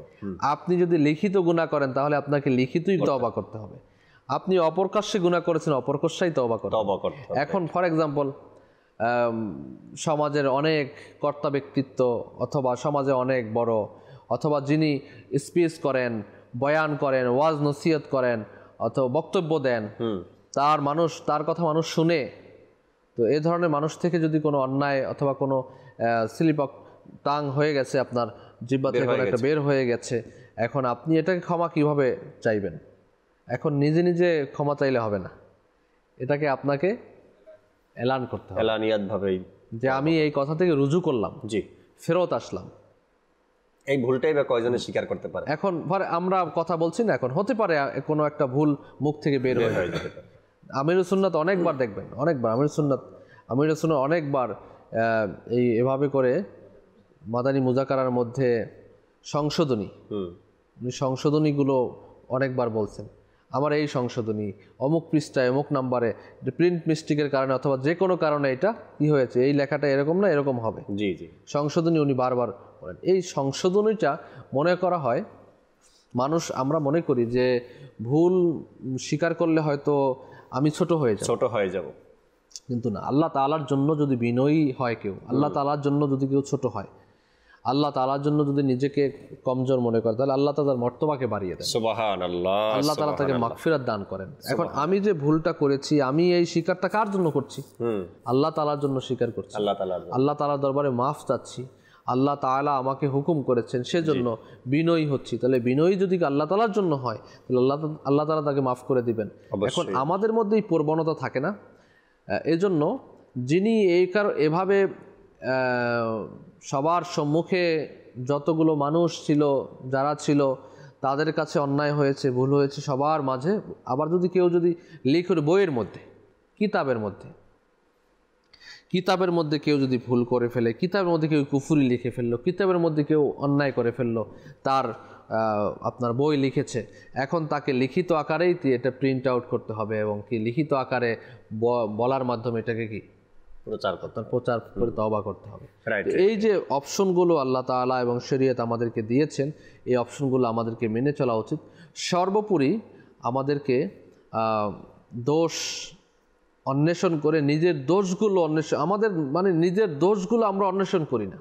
আপনি যদি লিখিত গুনাহ করেন তাহলে আপনাকে লিখিতই তওবা করতে হবে। আপনি অপ্রকাশ্যে গুনাহ করেছেন, অপ্রকাশ্যেই তওবা করতে হবে। এখন ফর এক্সাম্পল, সমাজের অনেক কর্তা ব্যক্তিত্ব অথবা সমাজে অনেক বড়, অথবা যিনি স্পিচ করেন, বয়ান করেন, ওয়াজ নসিহত করেন অথবা বক্তব্য দেন, তার কথা মানুষ শুনে, তো এই ধরনের মানুষ থেকে যদি কোনো অন্যায় অথবা কোনো স্লিপ অফ টাং হয়ে গেছে, আপনার জিহ্বা থেকে কোনো একটা বের হয়ে গেছে, এখন আপনি এটাকে ক্ষমা কিভাবে চাইবেন? এখন নিজে নিজে ক্ষমা চাইলে হবে না, এটাকে আপনাকে এলান করতে হবে, এলানিয়াতভাবেই, যে আমি এই কথা থেকে রুজু করলাম, জি, ফেরত আসলাম। এই ভুলটাই বা কয়জনে স্বীকার করতে পারে? এখন আমরা কথা বলছি না, এখন হতে পারে কোনো একটা ভুল মুখ থেকে বের হয়ে যেতে পারে। আমিরুস সুন্নাত অনেকবার দেখবেন, অনেকবার আমিরুস সুন্নাত অনেকবার এভাবে করে মাদানী মুজাকারার মধ্যে সংশোধনীগুলো অনেকবার বলছেন, আমার এই সংশোধনী অমুক পৃষ্ঠায় অমুক নাম্বারে, প্রিন্ট মিস্টেকের কারণে অথবা যে কোনো কারণে এটা কি হয়েছে, এই লেখাটা এরকম না এরকম হবে। জি জি, সংশোধনী উনি বারবার বলেন। এই সংশোধনীটা মনে করা হয়, আমরা মনে করি যে ভুল স্বীকার করলে হয়তো আমি ছোট হয়ে যাব, কিন্তু না। আল্লাহ তাআলার জন্য যদি বিনয়ী হয় কেউ, আল্লাহ তাআলার জন্য যদি কেউ ছোট হয়, আল্লাহ তাআলার জন্য যদি নিজেকে কমজোর মনে করে, তাহলে আল্লাহ তাআলার মর্তবাকে বাড়িয়ে দেন। সুবহানাল্লাহ, আল্লাহ তাআলা তাকে মাগফিরাত দান করেন। এখন আমি যে ভুলটা করেছি, আমি এই স্বীকারটা কার জন্য করছি? আল্লাহ তাআলার জন্য স্বীকার করছি, আল্লাহ তাআলার দরবারে মাফ চাচ্ছি, আল্লাহ তাআলা আমাকে হুকুম করেছেন সেজন্য বিনয়ী হচ্ছি। তাহলে বিনয়ী যদি আল্লাহ তাআলার জন্য হয়, তাহলে আল্লাহ তাআলা তাকে মাফ করে দিবেন। এখন আমাদের মধ্যে এই প্রবণতা থাকে না, এজন্য যিনি এভাবে সবার সম্মুখে যতগুলো মানুষ ছিল, যারা ছিল, তাদের কাছে অন্যায় হয়েছে, ভুল হয়েছে সবার মাঝে, আবার যদি কেউ যদি লিখে বইয়ের মধ্যে, কিতাবের মধ্যে কেউ যদি ভুল করে ফেলে, কিতাবের মধ্যে কেউ কুফরি লিখে ফেললো, কিতাবের মধ্যে কেউ অন্যায় করে ফেললো, তার আপনার বই লিখেছে, এখন তাকে লিখিত আকারেই এটা প্রিন্ট আউট করতে হবে এবং কি লিখিত আকারে বলার মাধ্যমে এটাকে কি প্রচার করে তওবা করতে হবে। এই যে অপশনগুলো আল্লাহ তাআলা এবং শরীয়ত আমাদেরকে দিয়েছেন, এই অপশনগুলো আমাদেরকে মেনে চলা উচিত। সর্বোপরি আমাদেরকে দোষ অন্বেষণ করে নিজের দোষগুলো নিজের দোষগুলো আমরা অন্বেষণ করি না,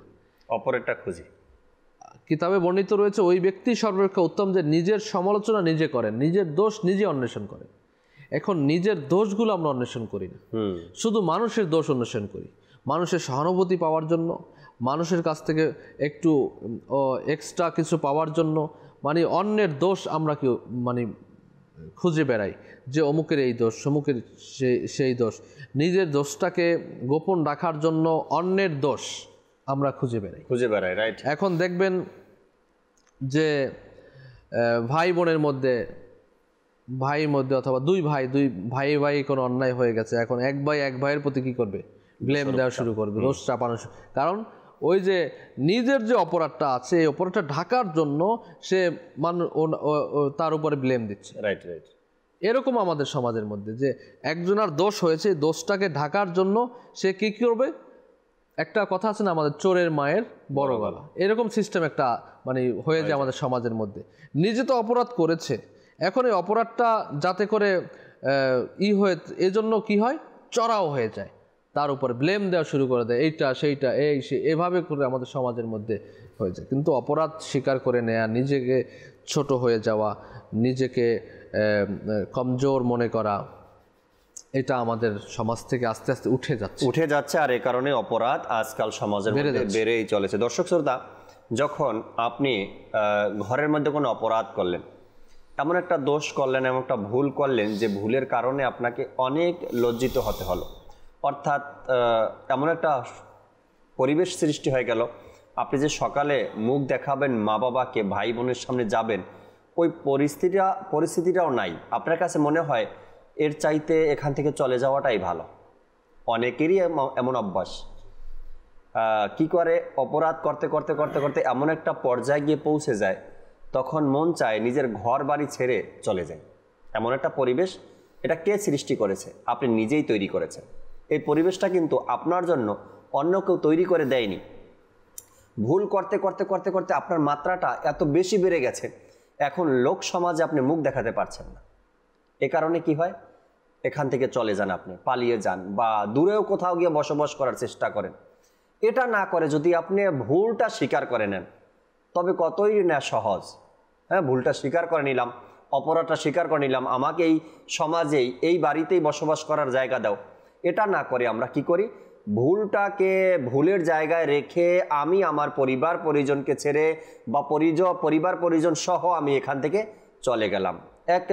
অপরেরটা খুঁজি। কিতাবে বর্ণিত রয়েছে ওই ব্যক্তি সর্বাপেক্ষা উত্তম যে নিজের সমালোচনা নিজে করেন, নিজের দোষ নিজে অন্বেষণ করেন। এখন নিজের দোষগুলো আমরা অন্বেষণ করি না, শুধু মানুষের দোষ অন্বেষণ করি, মানুষের সহানুভূতি পাওয়ার জন্য, মানুষের কাছ থেকে একটু এক্সট্রা কিছু পাওয়ার জন্য, অন্যের দোষ আমরা খুঁজে বেড়াই যে অমুকের এই দোষ, অমুকের সেই দোষ। নিজের দোষটাকে গোপন রাখার জন্য অন্যের দোষ আমরা খুঁজে বেড়াই। রাইট। এখন দেখবেন যে ভাই বোনের মধ্যে অথবা দুই ভাই কোনো অন্যায় হয়ে গেছে, এখন এক ভাইয়ের প্রতি কি করবে? ব্লেম দেওয়া শুরু করবে, দোষ চাপানো। কারণ ওই যে নিজের যে অপরাধটা আছে, এই অপরাধটা ঢাকার জন্য সে তার উপরে ব্লেম দিচ্ছে। Right right. এরকম আমাদের সমাজের মধ্যে যে একজনের দোষ হয়েছে, দোষটাকে ঢাকার জন্য সে কী করবে, একটা কথা আছে না আমাদের, চোরের মায়ের বড় গলা, এরকম সিস্টেম একটা মানে হয়ে যায় আমাদের সমাজের মধ্যে। নিজে তো অপরাধ করেছে, এখন এই অপরাধটা যাতে করে হয়ে এজন্য কি হয়, চড়াও হয়ে যায়, তার উপরে ব্লেম দেওয়া শুরু করে দেয়, এইটা সেইটা এই সে, এভাবে করে আমাদের সমাজের মধ্যে হয়ে যায়। কিন্তু অপরাধ স্বীকার করে নেয়া, নিজেকে ছোট হয়ে যাওয়া, নিজেকে কমজোর মনে করা, এটা আমাদের সমাজ থেকে আস্তে আস্তে উঠে যাচ্ছে। আর এই কারণে অপরাধ আজকাল সমাজের মধ্যে বেড়েই চলেছে। দর্শক শ্রোতা, যখন আপনি ঘরের মধ্যে কোনো অপরাধ করলেন, এমন একটা দোষ করলেন, এমন একটা ভুল করলেন যে ভুলের কারণে আপনাকে অনেক লজ্জিত হতে হলো, অর্থাৎ এমন একটা পরিবেশ সৃষ্টি হয়ে গেল, আপনি যে সকালে মুখ দেখাবেন মা বাবাকে, ভাই বোনের সামনে যাবেন, ওই পরিস্থিতিটাও নাই। আপনার কাছে মনে হয় এর চাইতে এখান থেকে চলে যাওয়াটাই ভালো। অনেকেরই এমন অভ্যাস, কি করে অপরাধ করতে করতে করতে করতে এমন একটা পর্যায়ে গিয়ে পৌঁছে যায়, তখন মন চায় নিজের ঘর বাড়ি ছেড়ে চলে যায়। এমন একটা পরিবেশ, এটা কে সৃষ্টি করেছে? আপনি নিজেই তৈরি করেছেন। এই পরিবেশটা কিন্তু আপনার জন্য অন্য কেউ তৈরি করে দেয়নি। ভুল করতে করতে করতে করতে আপনার মাত্রাটা এত বেশি বেড়ে গেছে, এখন লোক সমাজে আপনি মুখ দেখাতে পারছেন না। এ কারণে কি হয়, এখান থেকে চলে যান, আপনি পালিয়ে যান, বা দূরেও কোথাও গিয়ে বসবাস করার চেষ্টা করেন। এটা না করে যদি আপনি ভুলটা স্বীকার করে নেন, তবে কতই না সহজ। হ্যাঁ, ভুলটা স্বীকার করে নিলাম, অপরাধটা স্বীকার করে নিলাম, আমাকে এই সমাজেই এই বাড়িতেই বসবাস করার জায়গা দাও। এটা না করে আমরা কি করি, ভুলটাকে ভুলের জায়গায় রেখে আমি আমার পরিবার পরিজনকে ছেড়ে বা পরিবার পরিজন সহ আমি এখান থেকে চলে গেলাম। এক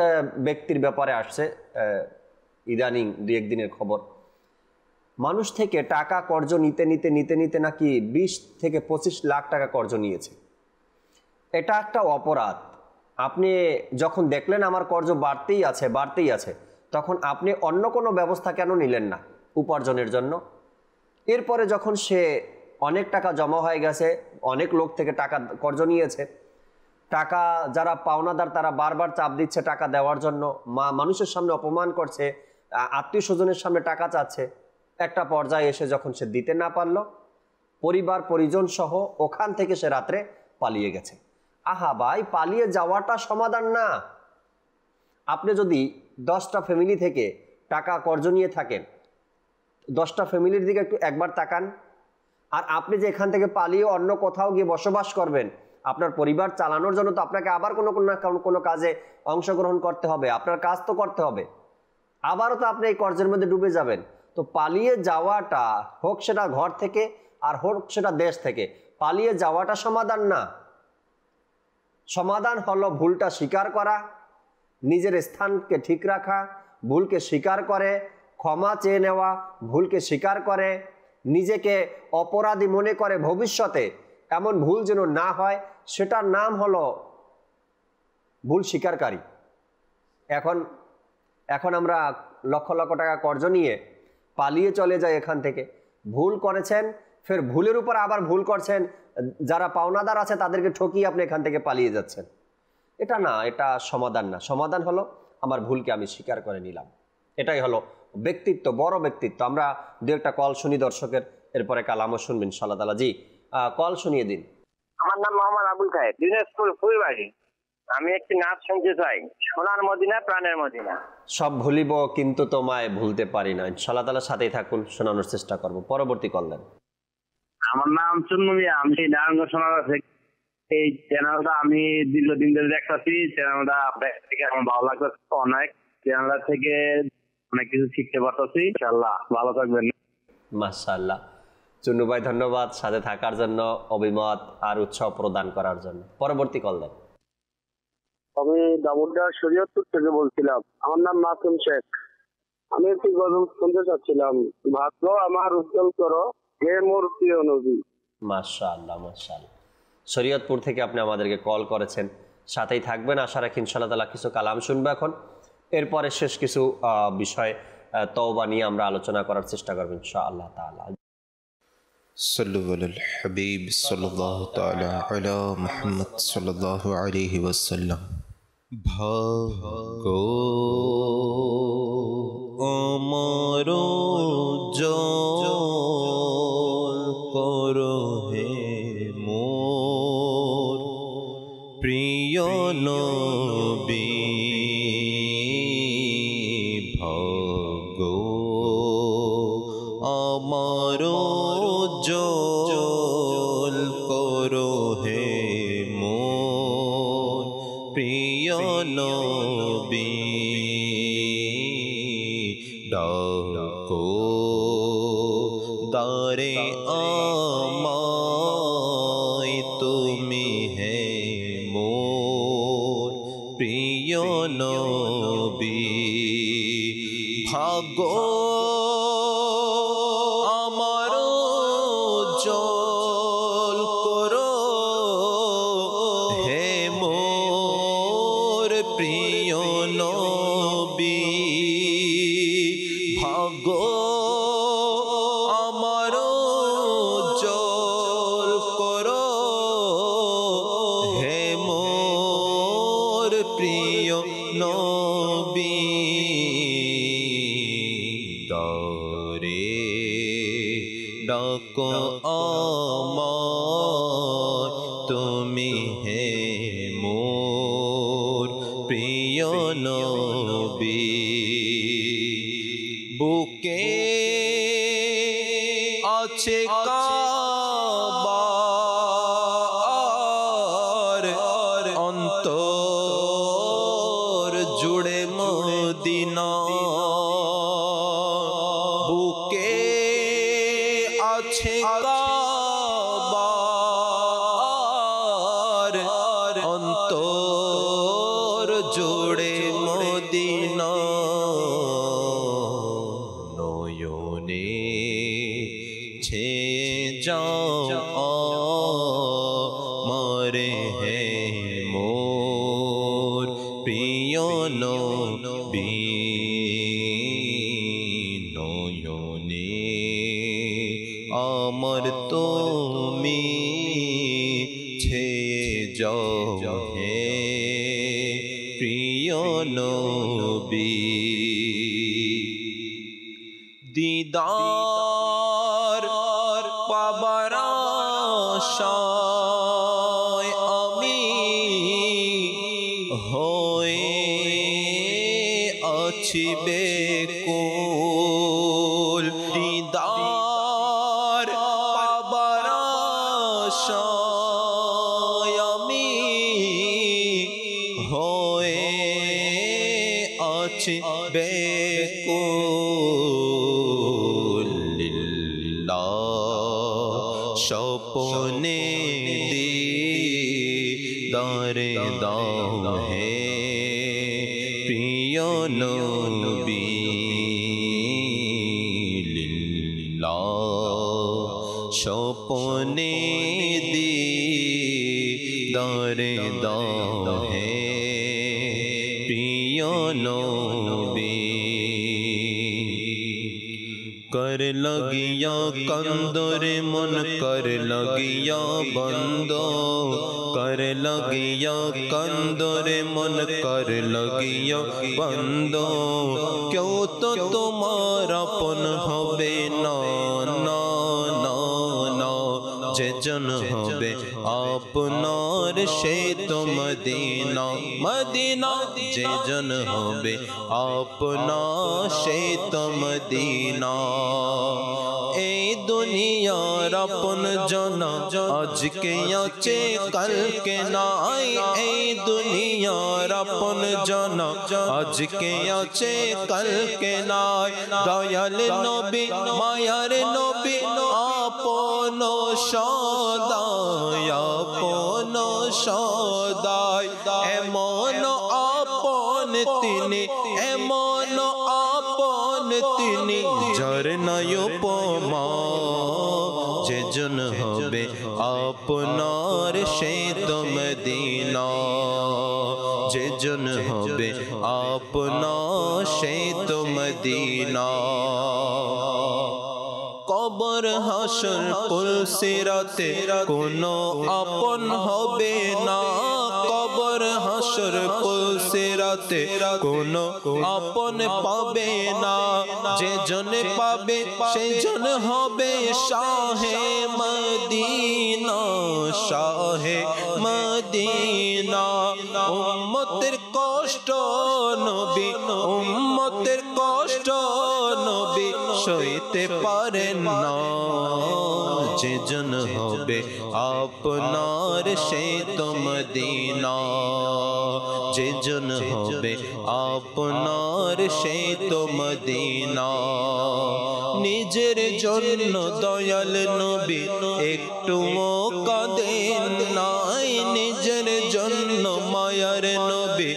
ব্যক্তির ব্যাপারে আসছে ইদানিং 2-1 দিনের খবর, মানুষ থেকে টাকা কর্জ নিতে নিতে নিতে নিতে নাকি 20 থেকে 25 লাখ টাকা কর্জ নিয়েছে। এটা একটা অপরাধ। আপনি যখন দেখলেন আমার কর্জ বাড়তেই আছে, তখন আপনি অন্য কোনো ব্যবস্থা কেন নিলেন না উপার্জনের জন্য? এরপরে যখন সে অনেক টাকা জমা হয়ে গেছে, অনেক লোক থেকে টাকা কর্জ নিয়েছে, টাকা যারা পাওনাদার তারা বারবার চাপ দিচ্ছে টাকা দেওয়ার জন্য, মানুষের সামনে অপমান করছে, আত্মীয় স্বজনের সামনে টাকা চাচ্ছে, একটা পর্যায়ে এসে যখন সে দিতে না পারলো, পরিবার পরিজন সহ ওখান থেকে সে রাত্রে পালিয়ে গেছে। আহা ভাই, পালিয়ে যাওয়াটা সমাধান না। আপনি যদি 10টা ফ্যামিলি থেকে টাকা কর্জ নিয়ে থাকেন, 10টা ফ্যামিলির দিকে একটু একবার তাকান। আর আপনি যে এখান থেকে পালিয়ে অন্য কোথাও গিয়ে বসবাস করবেন, আপনার পরিবার চালানোর জন্য তো আপনাকে আবার কোনো কাজে অংশগ্রহণ করতে হবে, আপনার কাজ তো করতে হবে, আবারও তো আপনি এই কর্জের মধ্যে ডুবে যাবেন। তো পালিয়ে যাওয়াটা, হোক সেটা ঘর থেকে আর হোক সেটা দেশ থেকে, পালিয়ে যাওয়াটা সমাধান না। সমাধান হলো ভুলটা স্বীকার করা, নিজের স্থানকে ঠিক রাখা, ভুলকে স্বীকার করে ক্ষমা চেয়ে নেওয়া, ভুলকে স্বীকার করে নিজেকে অপরাধী মনে করে ভবিষ্যতে এমন ভুল যেন না হয়, সেটার নাম হলো ভুল স্বীকারকারী। এখন আমরা লক্ষ লক্ষ টাকা কর্জ নিয়ে পালিয়ে চলে যাই এখান থেকে। ভুল করেছেন, ফের ভুলের উপর আবার ভুল করছেন, যারা পাওনাদার আছে তাদেরকে ঠকিয়ে আপনি এখান থেকে পালিয়ে যাচ্ছেন। এটা না, এটা সমাধান না। সমাধান হলো আমার ভুলকে আমি স্বীকার করে নিলাম। এটাই হলো ব্যক্তিত্ব, বড় ব্যক্তিত্ব। আমরা 2-একটা কল শুনি দর্শকের, এরপরে কালামও শুনবেন ইনশাআল্লাহ তাআলা। জি, কল শুনিয়ে দিন। আমার নাম মোহাম্মদ আবুল খায়ের, দিনাজপুর ফুলবাড়ি। আমি একটি নাচ শুনতে চাই, সোনার মদিনা প্রাণের মদিনা। সব ভুলিব কিন্তু তোমায় ভুলতে পারি না। ইনশাআল্লাহ তাআলা সাথেই থাকুন, শোনানোর চেষ্টা করব। পরবর্তী কল দেন। আমার নাম চুন্নু মিয়া, আমি নারায়ণগঞ্জ সোনার থেকে। এই চ্যানেলটা আমি দীর্ঘদিন ধরে দেখতেছি, চ্যানেলটা আপনার থেকে আমার ভালো লাগতেছে অনেক। চ্যানেলটা থেকে অনেক কিছু শিখতে পারতেছি। ইনশাআল্লাহ ভালো থাকবেন। মাশাআল্লাহ, চুন্নু ভাই ধন্যবাদ সাথে থাকার জন্য, অভিমত আর উৎসাহ প্রদান করার জন্য। পরবর্তী কল দেন। আমি দামোদর শরীয়তপুর থেকে বলছিলাম। আমার নাম মাসুম শেখ। আমি একটি গজল শুনতে চাচ্ছিলাম, ভাগ্য আমার উজ্জ্বল করো হে মোর প্রিয় নবী। মাশাআল্লাহ মাশাআল্লাহ, শরীয়তপুর থেকে আপনি আমাদেরকে কল করেছেন, সাথেই থাকবেন। আশা রাখি ইনশাআল্লাহ তাআলা কিছু কালাম শুনবো এখন, এরপরে শেষ কিছু বিষয় তওবা নিয়ে আমরা আলোচনা করার চেষ্টা করব ইনশাআল্লাহ তাআলা। صلوا على الحبيب صلى الله تعالى على محمد صلى الله عليه وسلم. ভাগ্য আমার জল করো হে মোর প্রিয় নবী ভাগ্য আমার জল করো হে মোর প্রিয় নবী ডাকো দারে আমায় তুমি হে মোর প্রিয় নবী ভাগ্য আমার জল করো হে মোর প্রিয় নবী ভাগ্য আমার জল করো হে মোর প্রিয় নবী ডারে ডাকো আমায় তুমি হে মোর প্রিয় নবী বুকে আছে কাবা আর অন্তর জুড়ে মদিনা বুকে আছে কাবা আর অন্তর জুড়ে মদিনা নয়নে ছে যাও মারে হে মোর প্রিয় নবী নয়নে আমার তুমি ছে যাও হে প্রিয় নবী দিদার পাবার আশায় আমি হয়ে আছি বেকুল দিদার পাবার আশায় আমি হয়ে আছি বেকুল স্বপনে দিদারে দাও হে প্রিয় নবী স্বপনে দিদারে দাও হে প্রিয় নবী कर लगिया कंदोरे मन कर लगिया बंदो कर लगिया कंदोरे मन कर लगिया बंदो क्यों तो तुम्हारा पन हबे ना ना ना ना जे जन हबे आपनार से तो मदीना मदीना जे जन हबे आपना से तो मदीना ए दुनियार अपन जना आज के आचे कल के नाई ए दुनियार अपन जना आज के आचे कल के नाई दयाल नबी मायार नबी आपनो सदाय आपनो सदाय एमन आपन तिनी एमन आपन तिनी झरनाय उपमा जे जन हबे आपनार से तो मदीना जे जन हबे आपना से तो मदीना कबर हाशर पुल सिराते कोनो आपन हबे ना कबर हाशर হাসর পুলসিরাতে কোনো আপন পাবে না, যে জন পাবে সেই জন হবে শাহে মদিনা, শাহে মদিনা। উম্মতের কষ্ট নবী, উম্মতের কষ্ট নবী সইতে পারেন না, যে জন হবে আপনার সেই তো মদিনা, যে জন হবে আপনার সেই তো মদিনা। নিজের জন্য দয়াল নবী একটুও কাঁদেন নাই, নিজের জন্য মায়ার নবী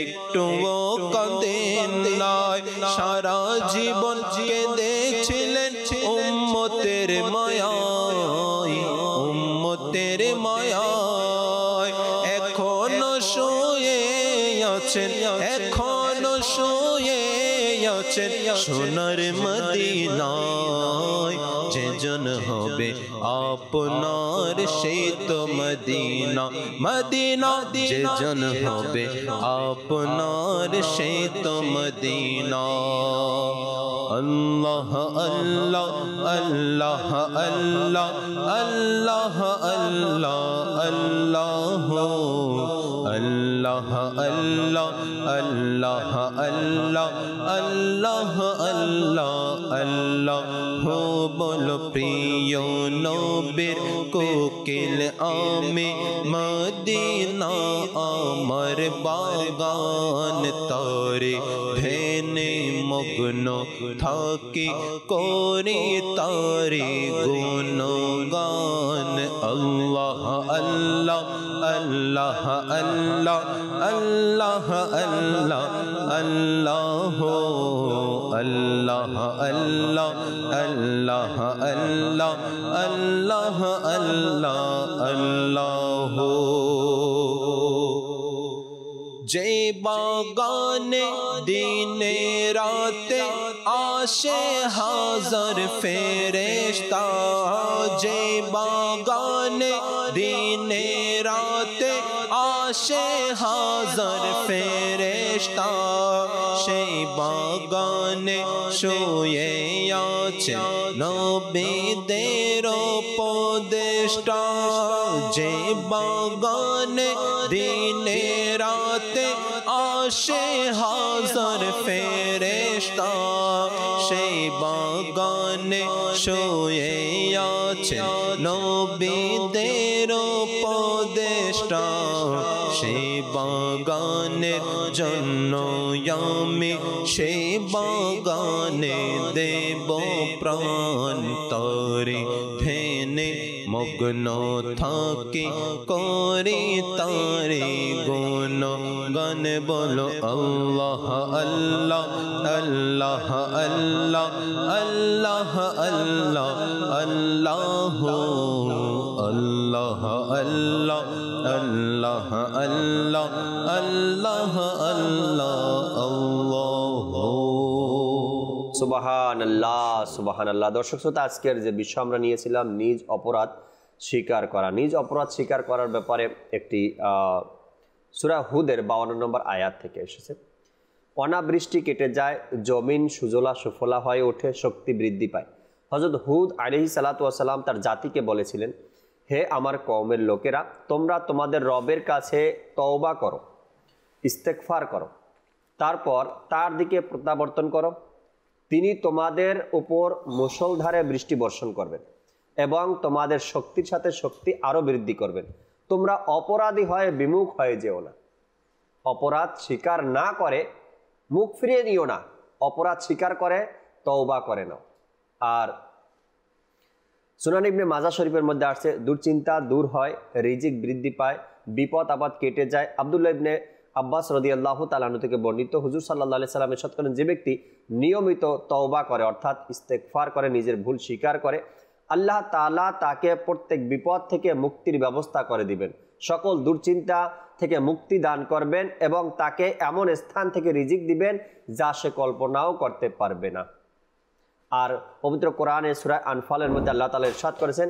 একটুও কাঁদেন নাই। সারা জীবন কেঁদেছিলেন উম্মতের মায়ায়, উম্মতের মায়ায়। এখনো শুয়ে আছেন, এখনো শুয়ে আছেন সোনার মদিনায়, যে জন হবে আপনার সেই তো মদিনা, মদিনা। যে জন হবে আপনার সেই তো মদিনা। আল্লাহ আল্লাহ আল্লাহ আল্লাহ আল্লাহ আল্লাহ আল্লাহ আল্লাহ আল্লাহ আল্লাহ আল্লাহ আল্লাহ আল্লাহ আল্লাহ। বলো প্রিয় নবীর কোকিল আমি, মদিনা আমার বাগান, তারে ধ্যানে মগ্ন থাকি করি তারে গুণগান। আল্লাহ আল্লাহ আল্লাহ আল্লাহ আল্লাহ আল্লাহ আল্লাহ আল্লাহ আল্লাহ আল্লাহ আল্লাহ আল্লাহ আল্লাহ আল্লাহ। যে বাগানে দিনে রাতে আসে হাজার ফেরেশতা, যে বাগানে দিনে রাতে আসে হাজার ফেরেশতা, সেই বাগানে শুয়ে আছে নবীদের উপদেষ্টা, যে বাগানে দিনে রাতে আসে হাজার ফেরেশতা, সেই বাগানে শুয়ে আছে নবীদের উপদেষ্টা, সেই বাগানের জন্য আমি সেই বাগানে দেব প্রাণ, তরে ধ্যানে মগ্ন থাকি করি তারে গুণগান। বলো আল্লাহ আল্লাহ আল্লাহ আল্লাহ আল্লাহ আল্লাহ আল্লাহ আল্লাহ আল্লাহ আল্লাহ আল্লাহ আল্লাহ আল্লাহ আল্লাহ। সুবহানাল্লাহ সুবহানাল্লাহ। দর্শক শ্রোতা, আজকের যে বিষয় আমরা নিয়েছিলাম নিজ অপরাধ স্বীকার করা। নিজ অপরাধ স্বীকার করার ব্যাপারে একটি সূরা হুদের 52 নম্বর আয়াত থেকে এসেছে। অনাবৃষ্টি কেটে যায়, জমিন সুজলা সুফলা হয়ে ওঠে, শক্তি বৃদ্ধি পায়। হযরত হুদ আলাইহিস সালাতু ওয়াস সালাম তার জাতিকে বলেছিলেন, হে আমার কওমের লোকেরা, তোমরা তোমাদের রবের কাছে তওবা করো, ইস্তেগফার করো, তারপর তার দিকে প্রত্যাবর্তন করো। তিনি তোমাদের উপর মুষলধারে বৃষ্টি বর্ষণ করবেন এবং তোমাদের শক্তির সাথে শক্তি আরও বৃদ্ধি করবেন। তোমরা অপরাধী হয়ে বিমুখ হয়ে যেও না। অপরাধ স্বীকার না করে মুখ ফিরিয়ে নিও না, অপরাধ স্বীকার করে তওবা করে নাও। আর সুনান ইবনে মাজা শরীফের মধ্যে আসছে, দুশ্চিন্তা দূর হয়, রিজিক বৃদ্ধি পায়, বিপদ আপদ কেটে যায়। আব্দুল্লাহ ইবনে আব্বাস রাদিয়াল্লাহু তাআলা আনহু থেকে বর্ণিত, হুজুর সাল্লাল্লাহু আলাইহি সাল্লাম ইরশাদ করেন, যে ব্যক্তি নিয়মিত তওবা করে অর্থাৎ ইস্তেগফার করে, নিজের ভুল স্বীকার করে, আল্লাহ তাআলা তাকে প্রত্যেক বিপদ থেকে মুক্তির ব্যবস্থা করে দিবেন, সকল দুশ্চিন্তা থেকে মুক্তি দান করবেন এবং তাকে এমন স্থান থেকে রিজিক দিবেন যা সে কল্পনাও করতে পারবে না। আর পবিত্র কোরআনে সূরা আনফালের মধ্যে আল্লাহ তাআলা ইরশাদ করেছেন,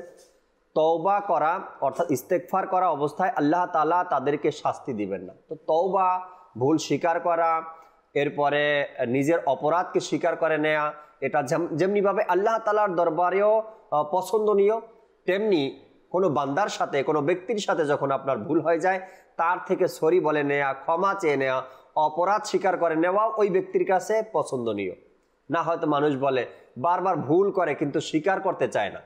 তওবা করা অর্থাৎ ইস্তেগফার করা অবস্থায় আল্লাহ তাআলা তাদেরকে শাস্তি দিবেন না। তো তওবা, ভুল স্বীকার করা, এরপরে নিজের অপরাধকে স্বীকার করে নেয়া, এটা যেমনিভাবে আল্লাহ তাআলার দরবারেও পছন্দনীয়, তেমনি কোনো বান্দার সাথে, কোনো ব্যক্তির সাথে যখন আপনার ভুল হয়ে যায় তার থেকে সরি বলে নেয়া, ক্ষমা চেয়ে নেওয়া, অপরাধ স্বীকার করে নেওয়া ওই ব্যক্তির কাছে পছন্দনীয় না। হয়তো মানুষ বলে বারবার ভুল করে কিন্তু স্বীকার করতে চায় না,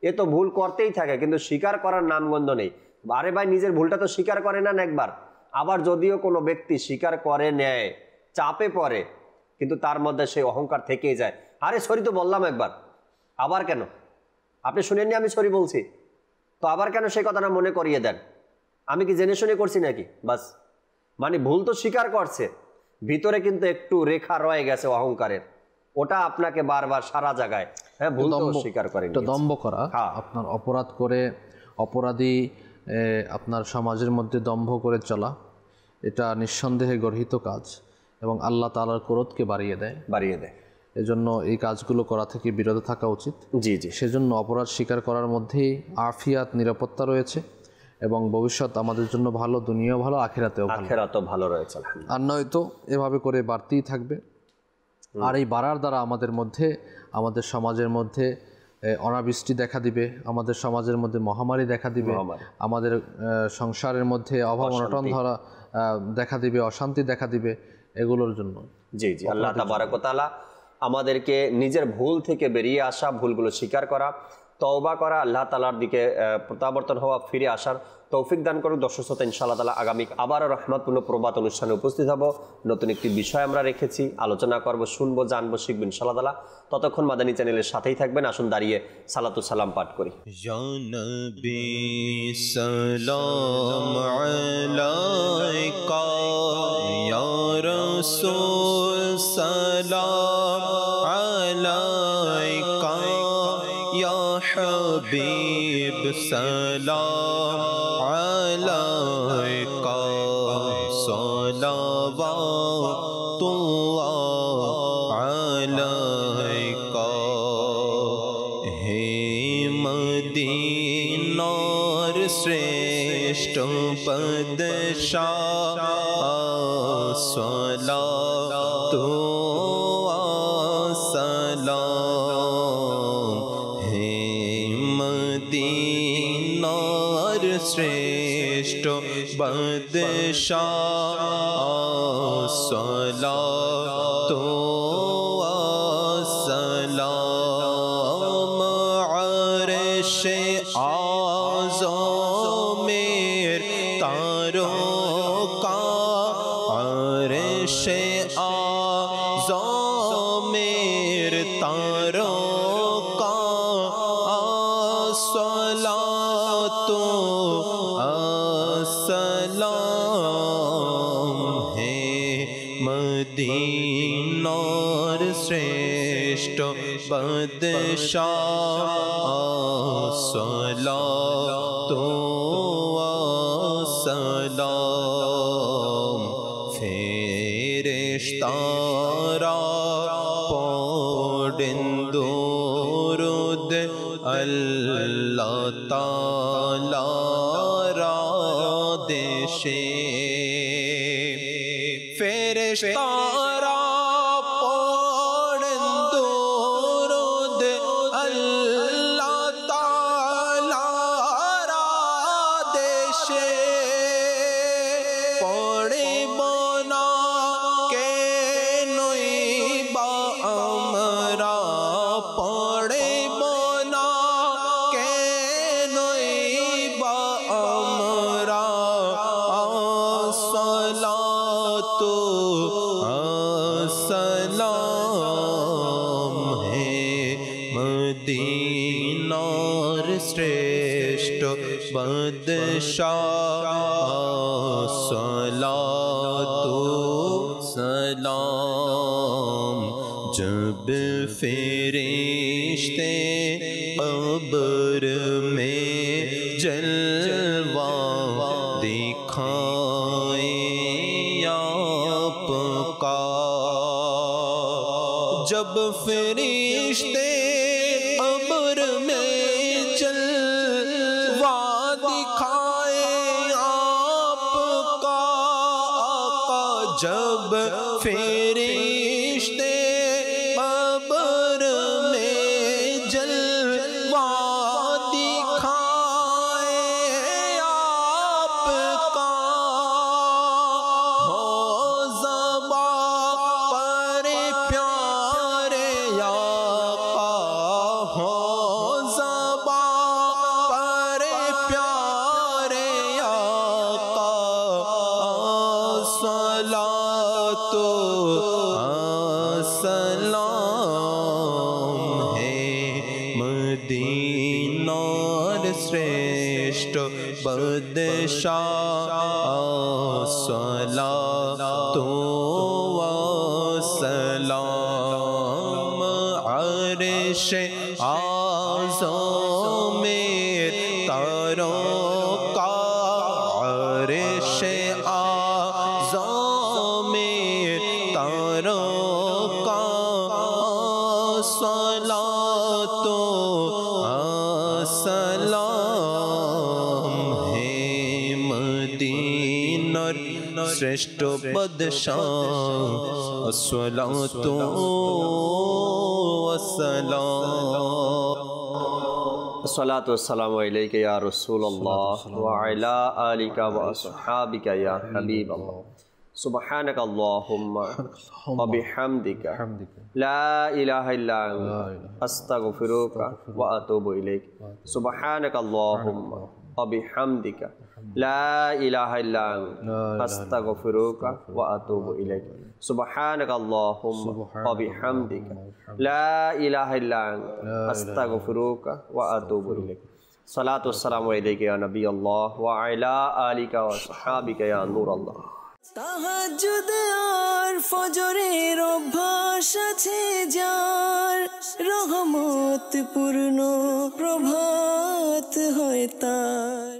এ তো ভুল করতেই থাকে কিন্তু স্বীকার করার নামগন্ধ নেই। আরে ভাই, নিজের ভুলটা তো স্বীকার করে না একবার। আবার যদিও কোনো ব্যক্তি স্বীকার করে নেয়, চাপে পড়ে, কিন্তু তার মধ্যে সেই অহংকার থেকেই যায়। আরে সরি তো বললাম একবার, আবার কেন? আপনি শুনেননি আমি সরি বলছি, তো আবার কেন সেই কথাটা মনে করিয়ে দেন? আমি কি জেনে শুনে করছি নাকি? বাস, মানে ভুল তো স্বীকার করছে, ভিতরে কিন্তু একটু রেখা রয়ে গেছে অহংকারের, ওটা আপনাকে বারবার সারা জায়গায় ভুল তো স্বীকার করে দম্ভ করা। আপনার অপরাধ করে অপরাধী আপনার সমাজের মধ্যে দম্ভ করে চলা, এটা নিঃসন্দেহে গর্হিত কাজ এবং আল্লাহ তাআলার ক্রোধকে বাড়িয়ে দেয়। এজন্য এই কাজগুলো করা থেকে বিরত থাকা উচিত। জি। সেজন্য অপরাধ স্বীকার করার মধ্যেই আফিয়াত, নিরাপত্তা রয়েছে এবং ভবিষ্যৎ আমাদের জন্য ভালো, দুনিয়াও ভালো, আখিরাতেও ভালো রয়েছে। আর নয়তো এভাবে করে বাড়তেই থাকবে। আর এই বাড়ার দ্বারা আমাদের সমাজের মধ্যে অনাবৃষ্টি দেখা দিবে, আমাদের সমাজের মধ্যে মহামারী দেখা দিবে, আমাদের সংসারের মধ্যে অভাব অনটন ধরা দেখা দিবে, অশান্তি দেখা দিবে, এগুলোর জন্য। জি। আল্লাহ তাবারক ওয়া তাআলা আমাদেরকে নিজের ভুল থেকে বেরিয়ে আসা, ভুলগুলো স্বীকার করা, তওবা করা, আল্লাহ তাআলার দিকে প্রত্যাবর্তন হওয়া, ফিরে আসার তৌফিক দান করুন। দর্শক শ্রোতা, ইনশাআল্লাহ তাআলা আগামী আবারও রহমতপূর্ণ প্রভাত অনুষ্ঠানে উপস্থিত হব। নতুন একটি বিষয় আমরা রেখেছি, আলোচনা করব, শুনবো, জানবো, শিখবো ইনশাআল্লাহ তাআলা। ততক্ষণ মাদানী চ্যানেলের সাথেই থাকবেন। আসুন দাঁড়িয়ে সালাতু সালাম পাঠ করি। ইয়া নবী সালাম আলাইকা, ইয়া রাসূল সালাম আলাইকা, ইয়া হাবিব সালাম আলাইকা, সালাওয়াতুল্লাহ আলাইকা। হে মদিনার শ্রেষ্ঠ বাদশাহ, সালাতু সালাম। হে মদিনার শ্রেষ্ঠ বাদশাহ, সালাতু সালাম। আরশে আযমের তারকা, আরশে আযমের তারকা, আসসালাতু আসসালাম। হে মদিনার শ্রেষ্ঠ বাদশাহ, আসসালাতু আসসালাম। ফেরেশতারা পড়েন দুরূদ আল্লাহ তাআলার আদেশে। ফেরেশতারা পড়েন দুরূদ আল্লাহ তাআলার আদেশে। পড়িব না কেনই বা আমরা, পড়িব না কেনই বা আমরা, আসসালাতু আসসালাম। হে মদিনার শ্রেষ্ঠ বাদশাহ, আসসালাতু সালাম। जब फरिश्ते कब्र में जलवा दिखाए आपका, जब फरिश्ते कब्र में जलवा जब फरिश्ते कब्र में जलवा दिखाए आपका, हो ज़बा पर प्यारे आका, हो ज़बा पर प्यारे आका, सलातो सलाम है मदीनार श्रेष्ठ बदशाह, सलातो सलाम अर्श आज़म में तारों का, अर्श आज़म में तारों का, सलातो सलाम है मदीनार श्रेष्ठ बदशाह, सलातो सलाम। अस्सलातु वस्सलामु अलैका या रसूलल्लाह व अला आलिका व अस्हाबिका या हबीबल्लाह। सुब्हानक अल्लाहुम्मा व बिहम्दिका ला इलाहा इल्ला अंता अस्तगफिरुका व अतूबु इलैक। सुब्हानक अल्लाहुम्मा व बिहम्दिका ला इलाहा इल्ला अंता अस्तगफिरुका व अतूबु इलैक। सुब्हानक अल्लाहुम्मा व बिहम्दिका ला इलाहा इल्ला अंता अस्तगफिरुका व अतूबु इलैक। सलातु वस्सलामु अलैका या नबी अल्लाह व अला आलिका व अस्हाबिका या नूर अल्लाह। তাহাজ্জুদ আর ফজরের অভ্যাস আছে যার, রহমত পূর্ণ প্রভাত হয় তার।